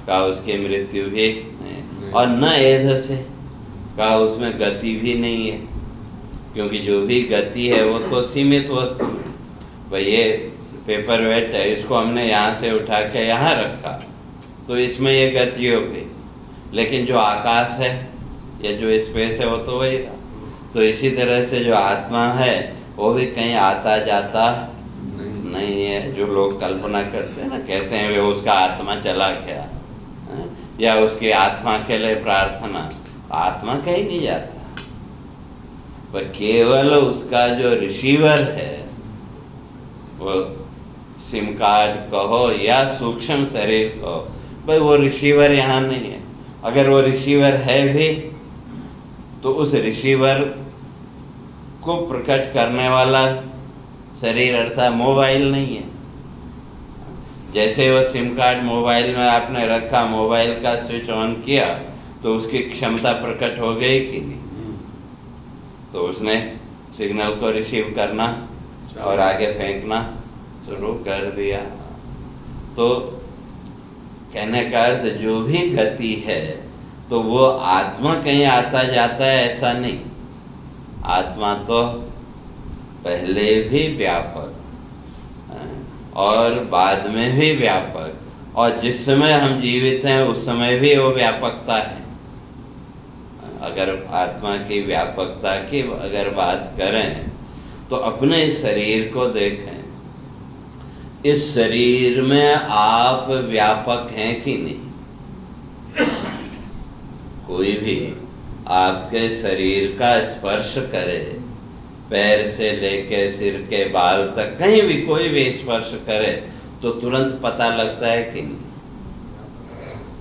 का उसकी मृत्यु भी नहीं, और न एध से, का उसमें गति भी नहीं है, क्योंकि जो भी गति है वो तो सीमित वस्तु है। भाई ये पेपर वेट है, इसको हमने यहाँ से उठा के यहाँ रखा तो इसमें ये गति हो गई, लेकिन जो आकाश है या जो स्पेस है वो तो वही रहा। तो इसी तरह से जो आत्मा है वो भी कहीं आता जाता नहीं है। जो लोग कल्पना करते हैं ना, कहते हैं वे उसका आत्मा चला गया, या उसकी आत्मा के लिए प्रार्थना, आत्मा कहीं नहीं जाता, पर केवल उसका जो रिसीवर है, वो सिम कार्ड कहो या सूक्ष्म शरीर कहो, भाई वो रिसीवर यहाँ नहीं है। अगर वो रिसीवर है भी तो उस रिसीवर को प्रकट करने वाला शरीर अर्थात मोबाइल नहीं है। जैसे वो सिम कार्ड मोबाइल में आपने रखा, मोबाइल का स्विच ऑन किया तो उसकी क्षमता प्रकट हो गई कि नहीं? तो उसने सिग्नल को रिसीव करना और आगे फेंकना शुरू कर दिया। तो कहने का अर्थ जो भी गति है तो वो आत्मा कहीं आता जाता है ऐसा नहीं, आत्मा तो पहले भी व्यापक और बाद में भी व्यापक, और जिस समय हम जीवित हैं उस समय भी वो व्यापकता है। अगर आत्मा की व्यापकता की अगर बात करें तो अपने इस शरीर को देखें, इस शरीर में आप व्यापक हैं कि नहीं? कोई भी आपके शरीर का स्पर्श करे पैर से लेके सिर के बाल तक कहीं भी कोई भी स्पर्श करे तो तुरंत पता लगता है कि नहीं?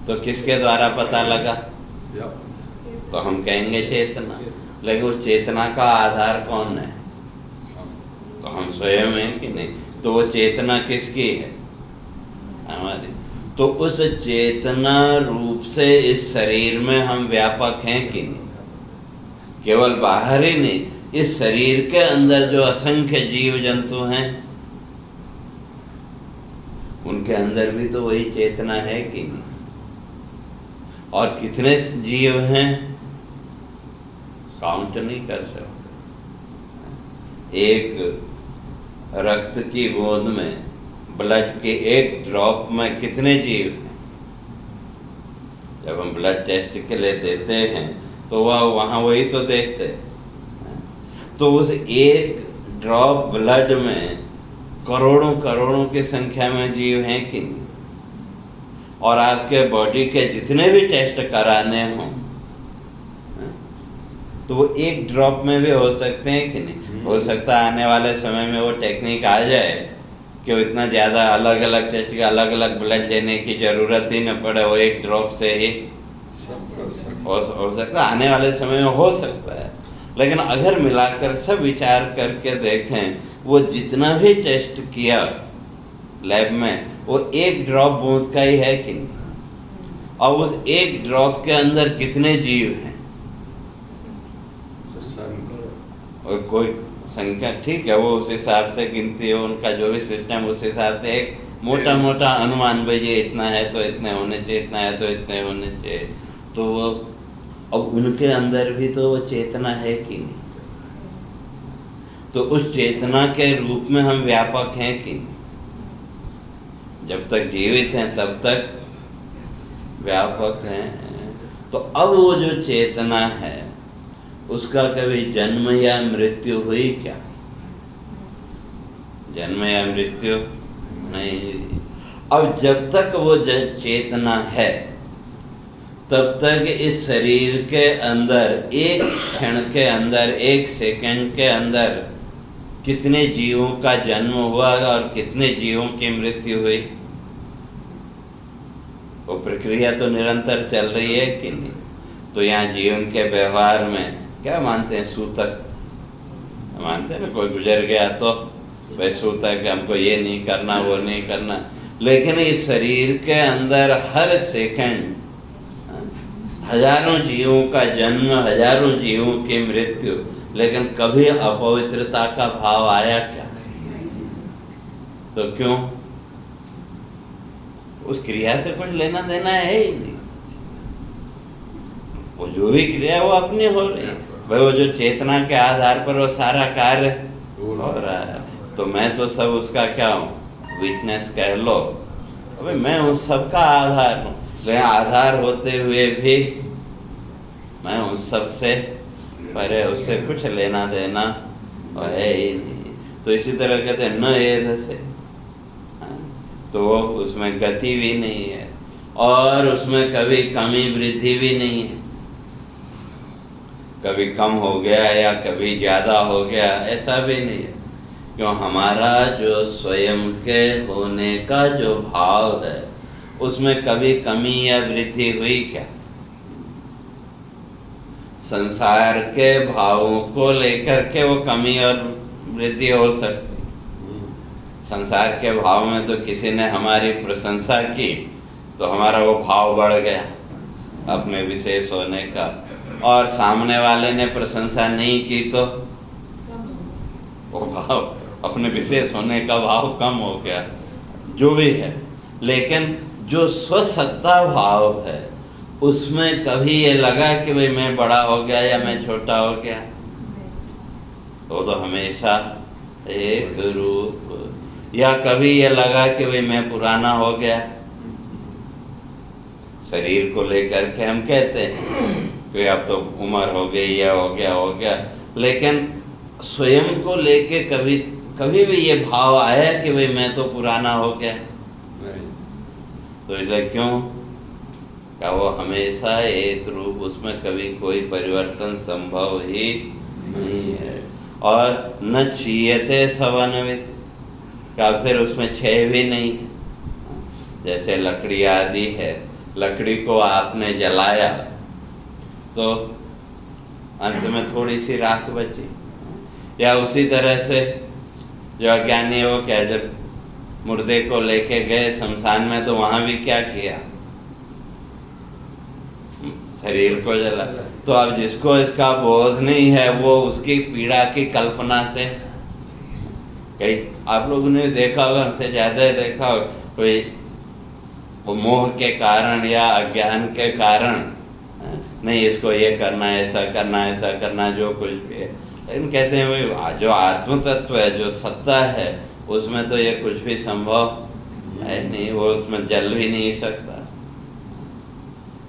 तो किसके द्वारा पता लगा? तो हम कहेंगे चेतना, लेकिन उस चेतना का आधार कौन है? तो हम स्वयं हैं कि नहीं? तो वो चेतना किसकी है? हमारी। तो उस चेतना रूप से इस शरीर में हम व्यापक हैं कि नहीं? केवल बाहर ही नहीं, इस शरीर के अंदर जो असंख्य जीव जंतु हैं उनके अंदर भी तो वही चेतना है कि नहीं? और कितने जीव हैं काउंट नहीं कर सकते। एक रक्त की बूंद में, ब्लड के एक ड्रॉप में कितने जीव हैं? जब हम ब्लड टेस्ट के लिए देते हैं तो वह वहाँ वही तो देखते हैं। तो उस एक ड्रॉप ब्लड में करोड़ों करोड़ों की संख्या में जीव हैं कि नहीं? और आपके बॉडी के जितने भी टेस्ट कराने हों तो वो एक ड्रॉप में भी हो सकते हैं कि नहीं? हो सकता है आने वाले समय में वो टेक्निक आ जाए कि इतना ज़्यादा अलग अलग टेस्ट का अलग अलग ब्लड लेने की ज़रूरत ही न पड़े, वो एक ड्रॉप से ही हो सकता है। आने वाले समय में हो सकता है। लेकिन अगर मिलाकर सब विचार करके देखें, वो जितना भी टेस्ट किया लैब में वो एक ड्रॉप बूंद का ही है कि नहीं? और उस एक ड्रॉप के अंदर कितने जीव हैं? और कोई संख्या ठीक है, वो उस हिसाब से गिनती है, उनका जो भी सिस्टम उस हिसाब से एक मोटा मोटा अनुमान, भाई ये इतना है तो इतने होने चाहिए, इतना है तो इतने होने चाहिए। तो वो अब उनके अंदर भी तो वो चेतना है कि नहीं? तो उस चेतना के रूप में हम व्यापक हैं कि नहीं? जब तक जीवित हैं तब तक व्यापक हैं। तो अब वो जो चेतना है उसका कभी जन्म या मृत्यु हुई क्या? जन्म या मृत्यु नहीं। अब जब तक वो चेतना है तब तक इस शरीर के अंदर एक क्षण के अंदर, एक सेकंड के अंदर कितने जीवों का जन्म हुआ और कितने जीवों की मृत्यु हुई? वो प्रक्रिया तो निरंतर चल रही है कि नहीं? तो यहाँ जीवन के व्यवहार में क्या मानते हैं? सूतक मानते हैं ना, कोई गुजर गया तो भाई सूतक, हमको ये नहीं करना वो नहीं करना। लेकिन इस शरीर के अंदर हर सेकंड हजारों जीवों का जन्म, हजारों जीवों की मृत्यु, लेकिन कभी अपवित्रता का भाव आया क्या? तो क्यों? उस क्रिया से कुछ लेना देना है ही नहीं। वो जो भी क्रिया वो अपनी हो रही है, भाई वो जो चेतना के आधार पर वो सारा कार्य हो रहा है। तो मैं तो सब उसका क्या हूँ? विटनेस कह लो। अबे मैं उस सब का आधार हूँ, लेकिन आधार होते हुए भी मैं उन सब से परे, उससे कुछ लेना देना है ही नहीं। तो इसी तरह कहते हैं न एध से, तो उसमें गति भी नहीं है और उसमें कभी कमी वृद्धि भी नहीं है। कभी कम हो गया या कभी ज़्यादा हो गया ऐसा भी नहीं है। क्यों? हमारा जो स्वयं के होने का जो भाव है उसमें कभी कमी या वृद्धि हुई क्या? संसार के भावों को लेकर के वो कमी और वृद्धि हो सकती। संसार के भाव में तो किसी ने हमारी प्रशंसा की तो हमारा वो भाव बढ़ गया अपने विशेष होने का, और सामने वाले ने प्रशंसा नहीं की तो वो भाव, अपने विशेष होने का भाव कम हो गया। जो भी है, लेकिन जो स्वसत्ता भाव है उसमें कभी ये लगा कि भाई मैं बड़ा हो गया या मैं छोटा हो गया? वो तो हमेशा एक रूप। या कभी ये लगा कि भाई मैं पुराना हो गया? शरीर को लेकर के हम कहते हैं कि अब तो उम्र हो गई या हो गया, लेकिन स्वयं को लेके कभी भी ये भाव आया कि भाई मैं तो पुराना हो गया? तो इसलिए क्यों? क्या वो हमेशा एक रूप, उसमें कभी कोई परिवर्तन संभव ही नहीं है। और न चीयते सवनवित, का फिर उसमें क्षय भी नहीं है। जैसे लकड़ी आदि है, लकड़ी को आपने जलाया तो अंत में थोड़ी सी राख बची। या उसी तरह से जो अज्ञानी है वो क्या, जब मुर्दे को लेके गए शमशान में तो वहां भी क्या किया, शरीर को जला। तो अब जिसको इसका बोध नहीं है वो उसकी पीड़ा की कल्पना से, कई आप लोगों ने देखा होगा, हमसे ज्यादा देखा होगा, कोई वो मोह के कारण या अज्ञान के कारण नहीं इसको ये करना है, ऐसा करना है, ऐसा करना है, जो कुछ भी है। लेकिन कहते हैं भाई जो आत्म तत्व है, जो सत्ता है, उसमें तो ये कुछ भी संभव है नहीं, वो उसमें जल भी नहीं सकता।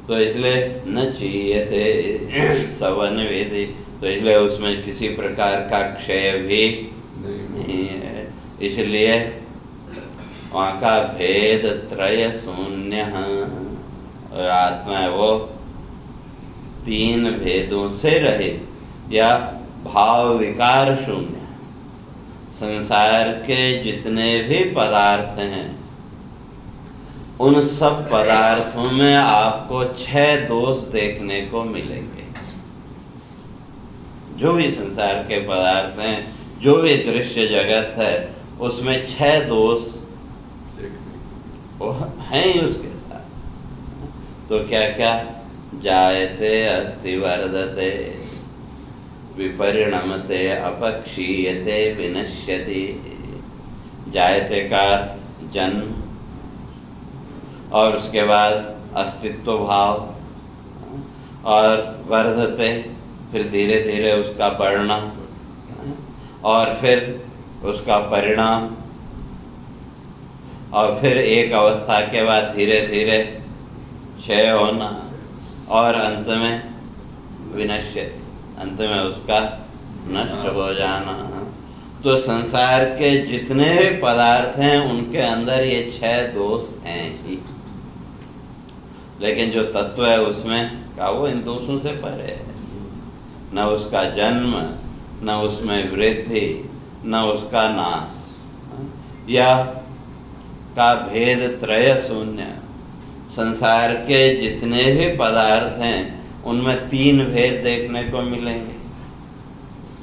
तो इसलिए न चीयते सवन वेदी, तो इसलिए उसमें किसी प्रकार का क्षय भी नहीं है। इसलिए वहाँ का भेद त्रय शून्य, और आत्मा है वो तीन भेदों से रहित या भाव विकार शून्य। संसार के जितने भी पदार्थ हैं उन सब पदार्थों में आपको 6 दोष देखने को मिलेंगे। जो भी संसार के पदार्थ हैं, जो भी दृश्य जगत है, उसमें 6 दोष हैं ही उसके साथ। तो क्या क्या, जायते अस्ति वर्धते विपरिणमते अपक्षीयते विनश्यति। जायते का जन्म, और उसके बाद अस्तित्व भाव, और वर्धते फिर धीरे धीरे उसका बढ़ना, और फिर उसका परिणाम, और फिर एक अवस्था के बाद धीरे धीरे क्षय होना, और अंत में विनश्य, अंत में उसका नष्ट हो जाना। तो संसार के जितने भी पदार्थ हैं उनके अंदर ये 6 दोष हैं ही। लेकिन जो तत्व है उसमें का वो इन दोषों से परे है। न उसका जन्म, न उसमें वृद्धि, न उसका नाश, या का भेद त्रय शून्य। संसार के जितने भी पदार्थ हैं उनमें 3 भेद देखने को मिलेंगे,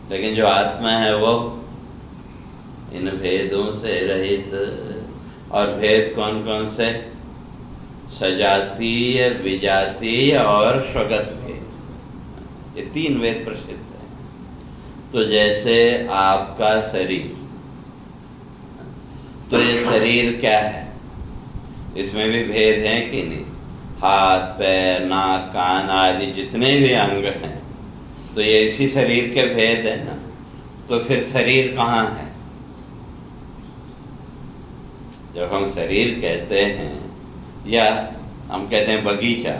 लेकिन जो आत्मा है वो इन भेदों से रहित। और भेद कौन कौन से, सजातीय, विजातीय और स्वगत भेद, ये 3 भेद प्रसिद्ध हैं। तो जैसे आपका शरीर, तो ये शरीर क्या है, इसमें भी भेद हैं कि नहीं। हाथ, पैर, नाक, कान आदि जितने भी अंग हैं, तो ये इसी शरीर के भेद है ना। तो फिर शरीर कहाँ है? जब हम शरीर कहते हैं या हम कहते हैं बगीचा,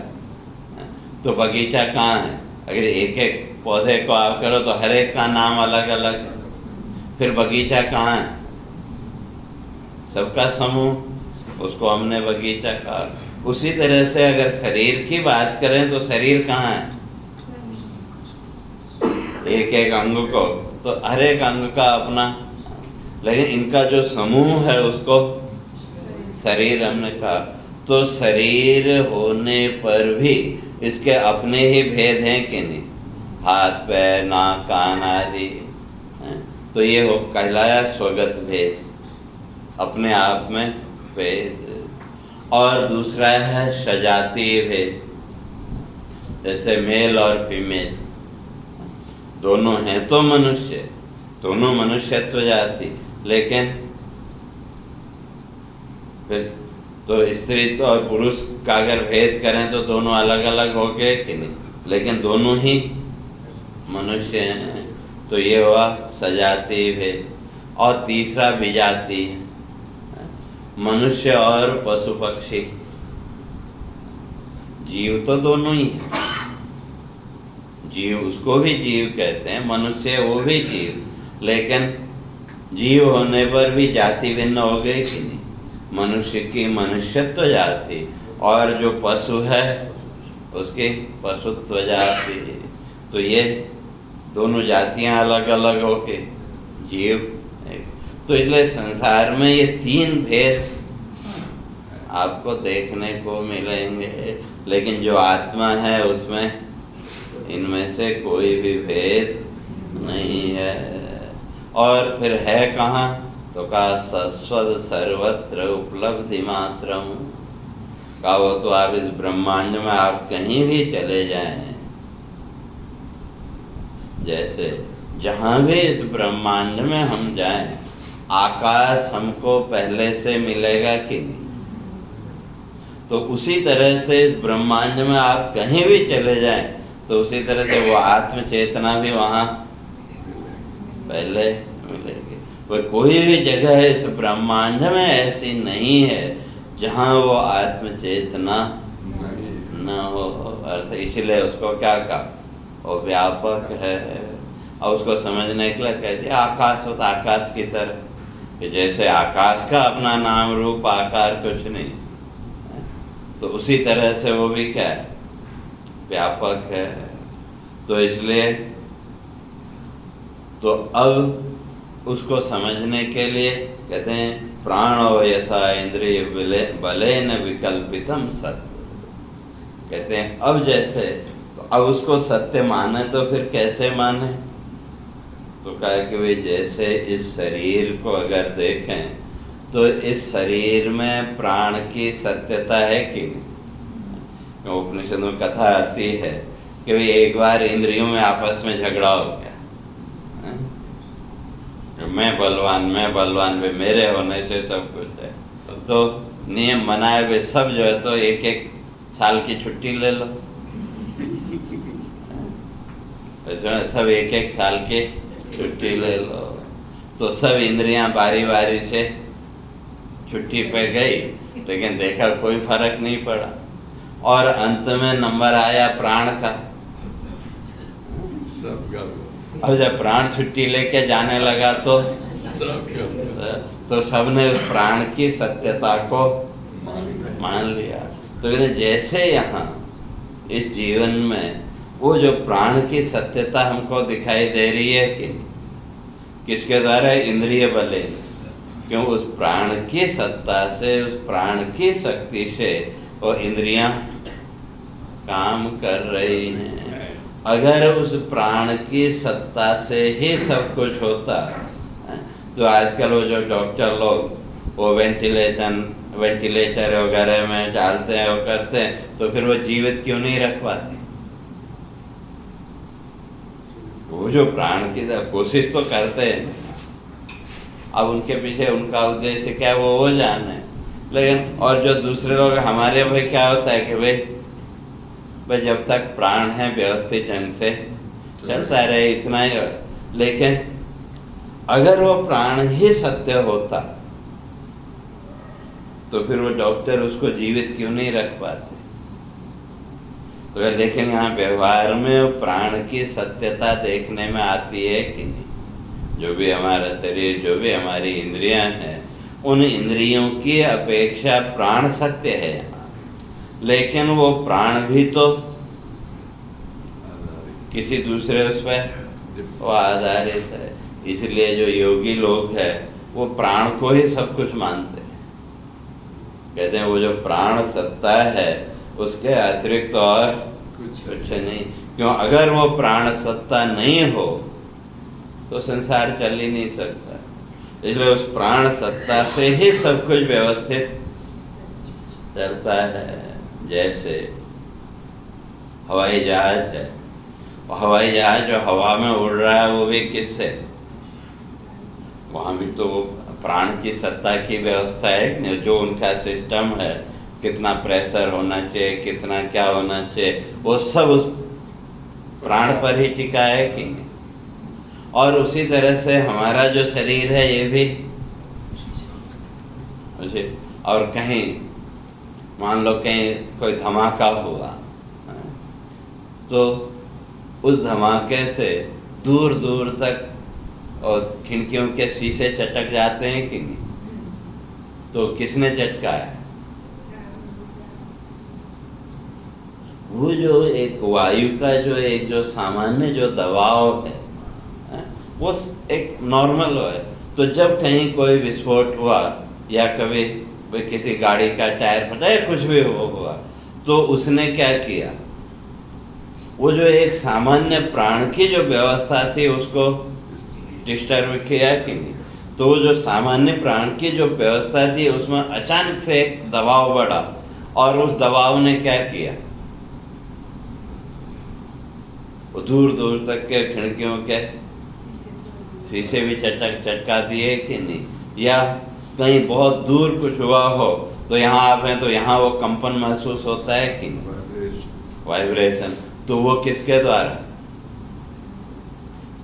तो बगीचा कहाँ है? अगर एक एक पौधे को आप करो तो हर एक का नाम अलग अलग है। फिर बगीचा कहाँ है? सबका समूह, उसको हमने बगीचा कहा। उसी तरह से अगर शरीर की बात करें तो शरीर कहाँ है? एक एक अंग को, तो हर एक अंग का अपना, लेकिन इनका जो समूह है उसको शरीर हमने कहा। तो शरीर होने पर भी इसके अपने ही भेद हैं कि नहीं, हाथ, पैर, नाक, कान आदि। तो ये हो कहलाया स्वगत भेद, अपने आप में भेद। और दूसरा है सजातीय भेद, जैसे मेल और फीमेल दोनों हैं तो मनुष्य, दोनों मनुष्यत्व जाति, लेकिन फिर तो स्त्री तो और पुरुष का अगर भेद करें तो दोनों अलग अलग हो गए कि नहीं, लेकिन दोनों ही मनुष्य हैं। तो ये हुआ सजातीय भेद। और तीसरा विजातीय, मनुष्य और पशु पक्षी, जीव तो दोनों ही है। जीव, उसको भी जीव कहते हैं, मनुष्य वो भी जीव, लेकिन जीव होने पर भी जाति भिन्न हो गई कि नहीं। मनुष्य की मनुष्यत्व जाति, और जो पशु है उसकी पशुत्व जाति। तो ये दोनों जातियां अलग अलग होके जीव। तो इसलिए संसार में ये तीन भेद आपको देखने को मिलेंगे, लेकिन जो आत्मा है उसमें इनमें से कोई भी भेद नहीं है। और फिर है कहाँ? तो कहा सस्वद सर्वत्र उपलब्धि मात्रम। कहा वो तो आप इस ब्रह्मांड में आप कहीं भी चले जाएं, जैसे जहां भी इस ब्रह्मांड में हम जाएं, आकाश हमको पहले से मिलेगा कि नहीं? तो उसी तरह से इस ब्रह्मांड में आप कहीं भी चले जाएं, तो उसी तरह से वो आत्म चेतना भी वहां पहले मिलेगी। पर कोई भी जगह इस ब्रह्मांड में ऐसी नहीं है जहां वो आत्म चेतना न हो। अर्थ इसीलिए उसको क्या कहा? वो व्यापक है। और उसको समझने के लिए कह दिया आकाश हो, तो आकाश की तरह कि जैसे आकाश का अपना नाम रूप आकार कुछ नहीं, तो उसी तरह से वो भी क्या है? व्यापक है। तो इसलिए तो अब उसको समझने के लिए कहते हैं प्राणो यथा इंद्रिय बलेन विकल्पितम सत्य। कहते हैं अब जैसे, तो अब उसको सत्य माने तो फिर कैसे माने? तो कहा कि वे जैसे इस शरीर को अगर देखें तो इस शरीर में प्राण की सत्यता है कि नहीं? उपनिषद में कथा आती है कि भाई एक बार इंद्रियों में आपस में झगड़ा हो गया, मैं बलवान वे मेरे होने से सब कुछ है। तो नियम बनाए वे सब जो है तो एक एक साल की छुट्टी ले लो, सब एक एक साल की छुट्टी ले लो। तो सब इंद्रियां बारी बारी से छुट्टी पे गई, लेकिन देखा कोई फर्क नहीं पड़ा। और अंत में नंबर आया प्राण का। अब जब प्राण छुट्टी लेके जाने लगा तो सबने उस प्राण की सत्यता को मान लिया। तो जैसे यहाँ इस जीवन में वो जो प्राण की सत्यता हमको दिखाई दे रही है कि किसके द्वारा? इंद्रिय बले। क्यों? उस प्राण की सत्ता से, उस प्राण की शक्ति से वो इंद्रियां काम कर रही हैं। अगर उस प्राण की सत्ता से ही सब कुछ होता, तो आजकल वो जो डॉक्टर लोग वो वेंटिलेटर वगैरह में डालते हैं, वो करते हैं, तो फिर वो जीवित क्यों नहीं रख पाते? वो जो प्राण की कोशिश तो करते हैं, अब उनके पीछे उनका उद्देश्य क्या है वो जाने। लेकिन और जो दूसरे लोग हमारे भाई क्या होता है कि भाई जब तक प्राण है व्यवस्थित ढंग से चलता रहे, इतना ही। लेकिन अगर वो प्राण ही सत्य होता तो फिर वो डॉक्टर उसको जीवित क्यों नहीं रख पाते? तो लेकिन यहाँ व्यवहार में प्राण की सत्यता देखने में आती है कि नहीं? जो भी हमारा शरीर, जो भी हमारी इंद्रियां हैं, उन इंद्रियों की अपेक्षा प्राण सत्य है यहाँ। लेकिन वो प्राण भी तो किसी दूसरे उस पर वो आधारित है। इसलिए जो योगी लोग हैं वो प्राण को ही सब कुछ मानते हैं। कहते हैं वो जो प्राण सत्ता है उसके अतिरिक्त और कुछ नहीं। क्यों? अगर वो प्राण सत्ता नहीं हो तो संसार चल ही नहीं सकता। इसलिए उस प्राण सत्ता से ही सब कुछ व्यवस्थित चलता है। जैसे हवाई जहाज है, हवाई जहाज जो हवा में उड़ रहा है वो भी किससे? वहाँ भी तो प्राण की सत्ता की व्यवस्था है। जो उनका सिस्टम है, कितना प्रेशर होना चाहिए, कितना क्या होना चाहिए, वो सब उस प्राण पर ही टिका है कि नहीं? और उसी तरह से हमारा जो शरीर है ये भी। और कहीं मान लो कहीं कोई धमाका हुआ तो उस धमाके से दूर दूर तक और खिड़कियों के शीशे चटक जाते हैं कि नहीं? तो किसने चटका है? वो जो एक वायु का जो एक जो सामान्य जो दबाव है वो एक नॉर्मल है। तो जब कहीं कोई विस्फोट हुआ या कभी किसी गाड़ी का टायर फटा या कुछ भी हुआ, तो उसने क्या किया, वो जो एक सामान्य प्राण की जो व्यवस्था थी उसको डिस्टर्ब किया कि नहीं? तो वो जो सामान्य प्राण की जो व्यवस्था थी उसमें अचानक से एक दबाव बढ़ा, और उस दबाव ने क्या किया, वो दूर दूर तक के खिड़कियों के शीशे भी चटका दिए कि नहीं? या कहीं बहुत दूर कुछ हुआ हो तो यहाँ आप हैं तो यहाँ वो कंपन महसूस होता है कि नहीं? वाइब्रेशन। तो वो किसके द्वारा,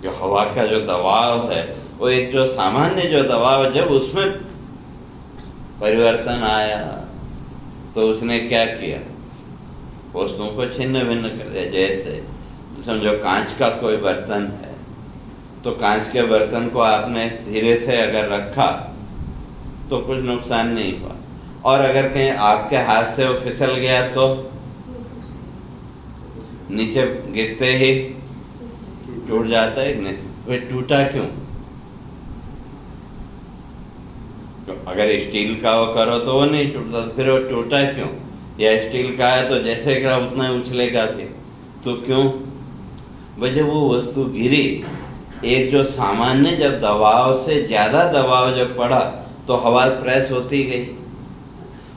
जो हवा का जो दबाव है, वो एक जो सामान्य जो दबाव है, जब उसमें परिवर्तन आया तो उसने क्या किया, वस्तुओं को छिन्न भिन्न कर दिया। जैसे समझो कांच का कोई बर्तन है, तो कांच के बर्तन को आपने धीरे से अगर रखा तो कुछ नुकसान नहीं हुआ, और अगर कहीं आपके हाथ से वो फिसल गया तो नीचे गिरते ही टूट जाता है कि नहीं? वो टूटा क्यों? तो अगर स्टील का वो करो तो वो नहीं टूटता, तो फिर वो टूटा क्यों? या स्टील का है तो जैसे गिरा उतना उछलेगा फिर, तो क्यों? भाई जब वो वस्तु गिरी, एक जो सामान्य जब दबाव से ज्यादा दबाव जब पड़ा तो हवा प्रेस होती गई,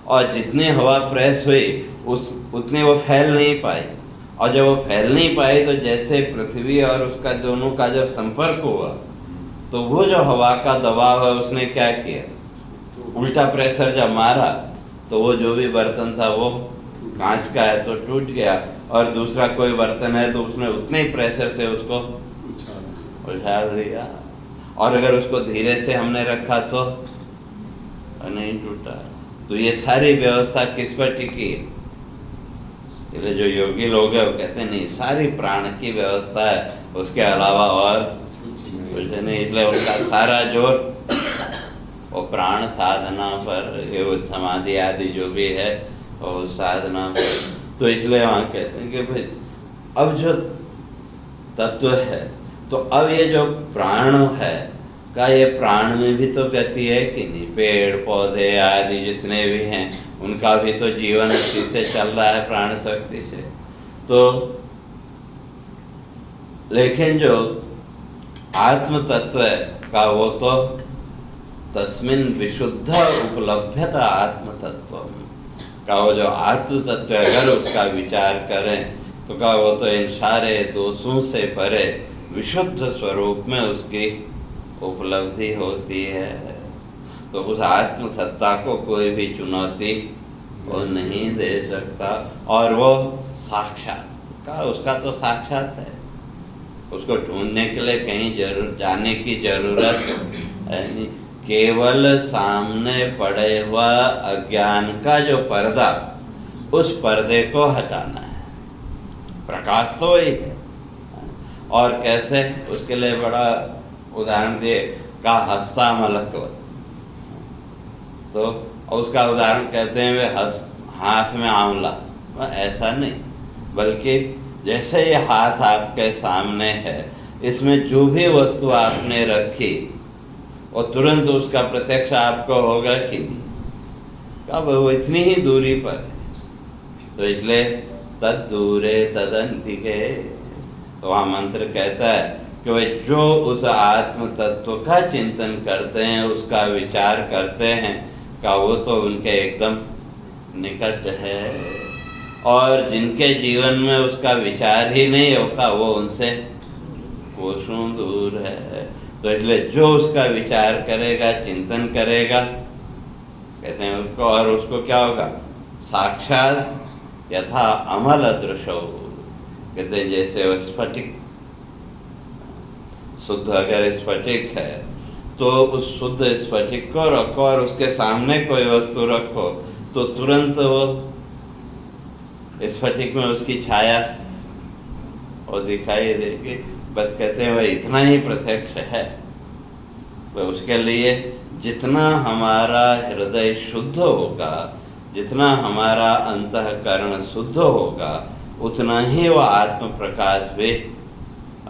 और जितनी हवा प्रेस हुई उतनी वो फैल नहीं पाई, और जब वो फैल नहीं पाई तो जैसे पृथ्वी और उसका दोनों का जब संपर्क हुआ तो वो जो हवा का दबाव है उसने क्या किया, उल्टा प्रेशर जब मारा तो वो जो भी बर्तन था वो कांच का है तो टूट गया, और दूसरा कोई बर्तन है तो उसने उतने ही प्रेशर से उसको उछाल दिया, और अगर उसको धीरे से हमने रखा तो नहीं टूटा। तो ये सारी व्यवस्था किस पर टिकी है? इसलिए जो योगी लोग हैं वो कहते हैं नहीं, सारी प्राण की व्यवस्था है, उसके अलावा और कुछ नहीं। इसलिए उनका सारा जोर वो प्राण साधना पर, ये समाधि आदि जो भी है वो साधना पर। तो इसलिए वहाँ कहते हैं कि भाई अब जो तत्व है, तो अब ये जो प्राण है का, ये प्राण में भी तो गति है कि नहीं? पेड़ पौधे आदि जितने भी हैं उनका भी तो जीवन इसी से चल रहा है, प्राण शक्ति से। तो लेकिन जो आत्म तत्व है का, वो तो तस्मिन विशुद्ध उपलभ्यता आत्म तत्व का, वो जो आत्म तत्व अगर उसका विचार करें तो का वो तो इन सारे दोषों से परे विशुद्ध स्वरूप में उसकी उपलब्धि होती है। तो उस आत्म सत्ता को कोई भी चुनौती वो नहीं दे सकता, और वो साक्षात का, उसका तो साक्षात है, उसको ढूंढने के लिए कहीं जाने की जरूरत है नहीं। केवल सामने पड़े हुआ अज्ञान का जो पर्दा, उस पर्दे को हटाना है। प्रकाश तो वही है, और कैसे, उसके लिए बड़ा उदाहरण दिए का हस्ता मलकवत। तो उसका उदाहरण कहते हैं वे हाथ में आंवला, ऐसा नहीं, बल्कि जैसे ये हाथ आपके सामने है, इसमें जो भी वस्तु आपने रखी और तुरंत उसका प्रत्यक्ष आपको होगा कि नहीं? कब? वो इतनी ही दूरी पर है। तो इसलिए तद दूरे तदंतिके, तो वहाँ मंत्र कहता है कि वे जो उस आत्म तत्व का चिंतन करते हैं, उसका विचार करते हैं का, वो तो उनके एकदम निकट है, और जिनके जीवन में उसका विचार ही नहीं होगा वो उनसे कोसों दूर है। तो इसलिए जो उसका विचार करेगा, चिंतन करेगा, कहते हैं उसको, और उसको क्या होगा, साक्षात यथा अमल दृश्यो, कहते हैं जैसे वो स्फटिक, शुद्ध अगर स्फटिक है तो उस शुद्ध स्फटिक को रखो और उसके सामने कोई वस्तु रखो तो तुरंत वो स्फटिक में उसकी छाया और दिखाई देगी। बस कहते हैं वह इतना ही प्रत्यक्ष है। वह उसके लिए जितना हमारा हृदय शुद्ध होगा, जितना हमारा अंतःकरण शुद्ध होगा, उतना ही वह आत्म प्रकाश भी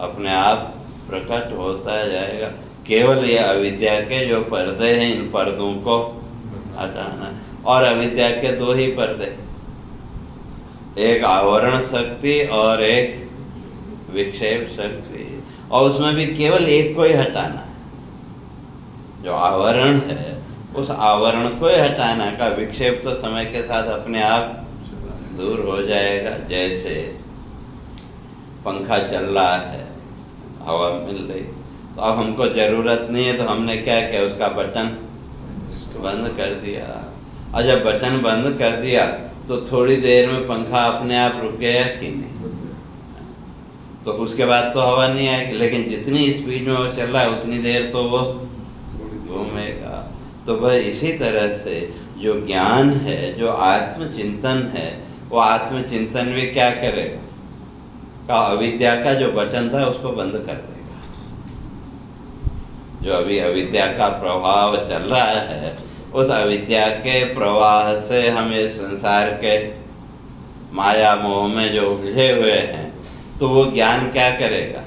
अपने आप प्रकट होता जाएगा। केवल ये अविद्या के जो पर्दे हैं, इन पर्दों को हटाना है। और अविद्या के दो ही पर्दे, एक आवरण शक्ति और एक विक्षेप शक्ति, और उसमें भी केवल एक को ही हटाना है। जो आवरण है उस आवरण को ही हटाना का, विक्षेप तो समय के साथ अपने आप दूर हो जाएगा। जैसे पंखा चल रहा है, हवा मिल रही, तो अब हमको जरूरत नहीं है, तो हमने क्या किया, उसका बटन बंद कर दिया। और जब बटन बंद कर दिया तो थोड़ी देर में पंखा अपने आप रुक गया कि नहीं? तो उसके बाद तो हवा नहीं आएगी, लेकिन जितनी स्पीड में वो चल रहा है उतनी देर तो वो घूमेगा। तो वह इसी तरह से जो ज्ञान है, जो आत्मचिंतन है, वो आत्मचिंतन भी क्या करेगा का अविद्या का जो बटन था उसको बंद कर देगा। जो अभी अविद्या का प्रभाव चल रहा है, उस अविद्या के प्रवाह से हम इस संसार के माया मोह में जो उलझे हुए हैं, तो वो ज्ञान क्या करेगा,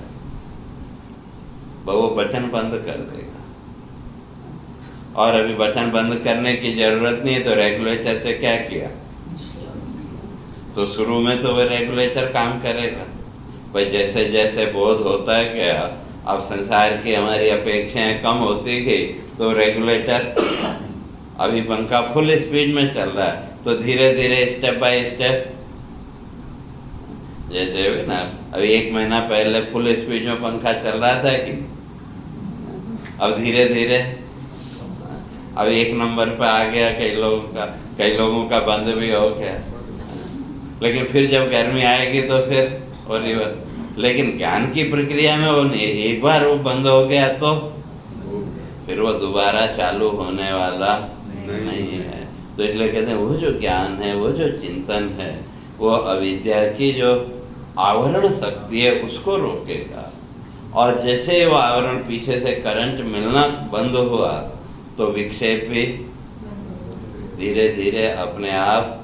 वो बटन बंद कर देगा। और अभी बटन बंद करने की जरूरत नहीं है, तो रेगुलेटर से क्या किया, तो शुरू में तो वो रेगुलेटर काम करेगा। भाई जैसे जैसे बोध होता है गया, अब संसार की हमारी अपेक्षाएं कम होती गई, तो रेगुलेटर, अभी पंखा फुल स्पीड में चल रहा है, तो धीरे धीरे स्टेप बाय स्टेप, जैसे ना अभी 1 महीना पहले फुल स्पीड में पंखा चल रहा था कि, अब धीरे धीरे अब 1 नंबर पे आ गया, कई लोगों का बंद भी हो गया। लेकिन फिर जब गर्मी आएगी तो फिर और रिवर्स। लेकिन ज्ञान की प्रक्रिया में वो नहीं, एक बार वो बंद हो गया तो फिर वो दोबारा चालू होने वाला नहीं है। तो इसलिए कहते हैं वो जो ज्ञान है, वो जो चिंतन है, वो अविद्या की जो आवरण शक्ति है उसको रोकेगा। और जैसे वो आवरण, पीछे से करंट मिलना बंद हुआ, तो विक्षेप भी धीरे धीरे अपने आप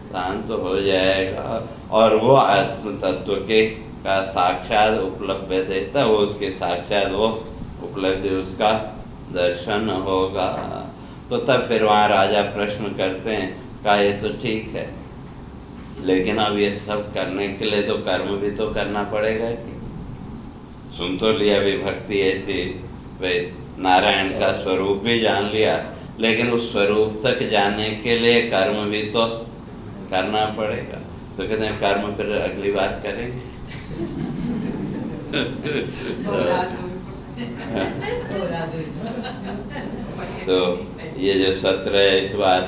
शांत हो जाएगा। और वो आत्म तत्व के का साक्षात उपलब्ध देता, वो उसके साक्षात वो उपलब्धि, उसका दर्शन होगा। तो तब फिर वहाँ राजा प्रश्न करते हैं, कहा ये तो ठीक है, लेकिन अब ये सब करने के लिए तो कर्म भी तो करना पड़ेगा कि, सुन तो लिया भी भक्ति ऐसी, भाई नारायण का स्वरूप भी जान लिया, लेकिन उस स्वरूप तक जाने के लिए कर्म भी तो करना पड़ेगा। तो कहते हैं कर्म फिर अगली बार करेंगे। तो ये जो सत्र है इस बार,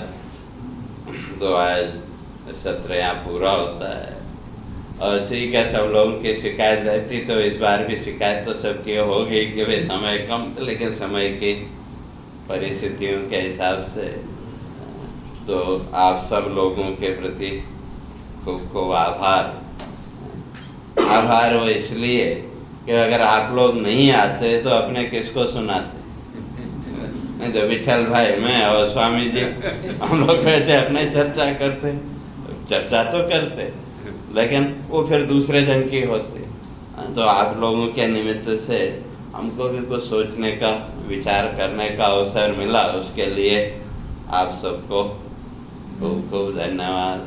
तो आज सत्र यहाँ पूरा होता है। और ठीक है, सब लोगों की शिकायत रहती, तो इस बार भी शिकायत तो सबकी हो गई कि भाई समय कम, लेकिन समय की परिस्थितियों के हिसाब से तो आप सब लोगों के प्रति खूब खूब आभार वो इसलिए कि अगर आप लोग नहीं आते तो अपने किसको सुनाते? नहीं तो विठल भाई, मैं और स्वामी जी, हम लोग बैठे अपने चर्चा करते, चर्चा तो करते, लेकिन वो फिर दूसरे ढंग की होती। तो आप लोगों के निमित्त से हमको भी कुछ सोचने का, विचार करने का अवसर मिला, उसके लिए आप सबको खूब खूब धन्यवाद।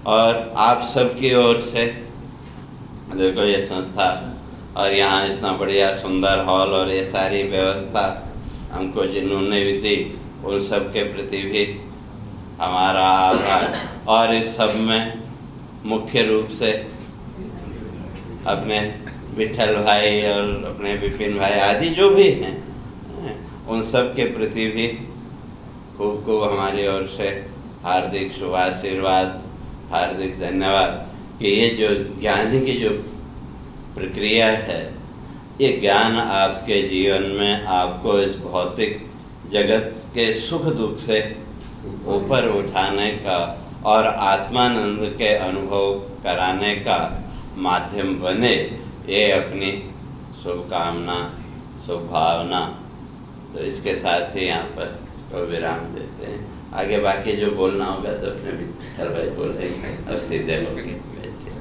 और आप सबकी ओर से देखो ये संस्था और यहाँ इतना बढ़िया सुंदर हॉल और ये सारी व्यवस्था हमको जिन्होंने भी दी, उन सब के प्रति भी हमारा आभार। और इस सब में मुख्य रूप से अपने विठल भाई और अपने विपिन भाई आदि जो भी हैं, उन सब के प्रति भी खूब खूब हमारी ओर से हार्दिक शुभाशीर्वाद, हार्दिक धन्यवाद कि ये जो ज्ञान की जो प्रक्रिया है, ये ज्ञान आपके जीवन में आपको इस भौतिक जगत के सुख दुख से ऊपर उठाने का और आत्मानंद के अनुभव कराने का माध्यम बने, ये अपनी शुभकामना, शुभभावना। तो इसके साथ ही यहाँ पर विराम देते हैं। आगे बाकी जो बोलना होगा तो अपने विठल भाई बोल देंगे और सीधे होके बैठे।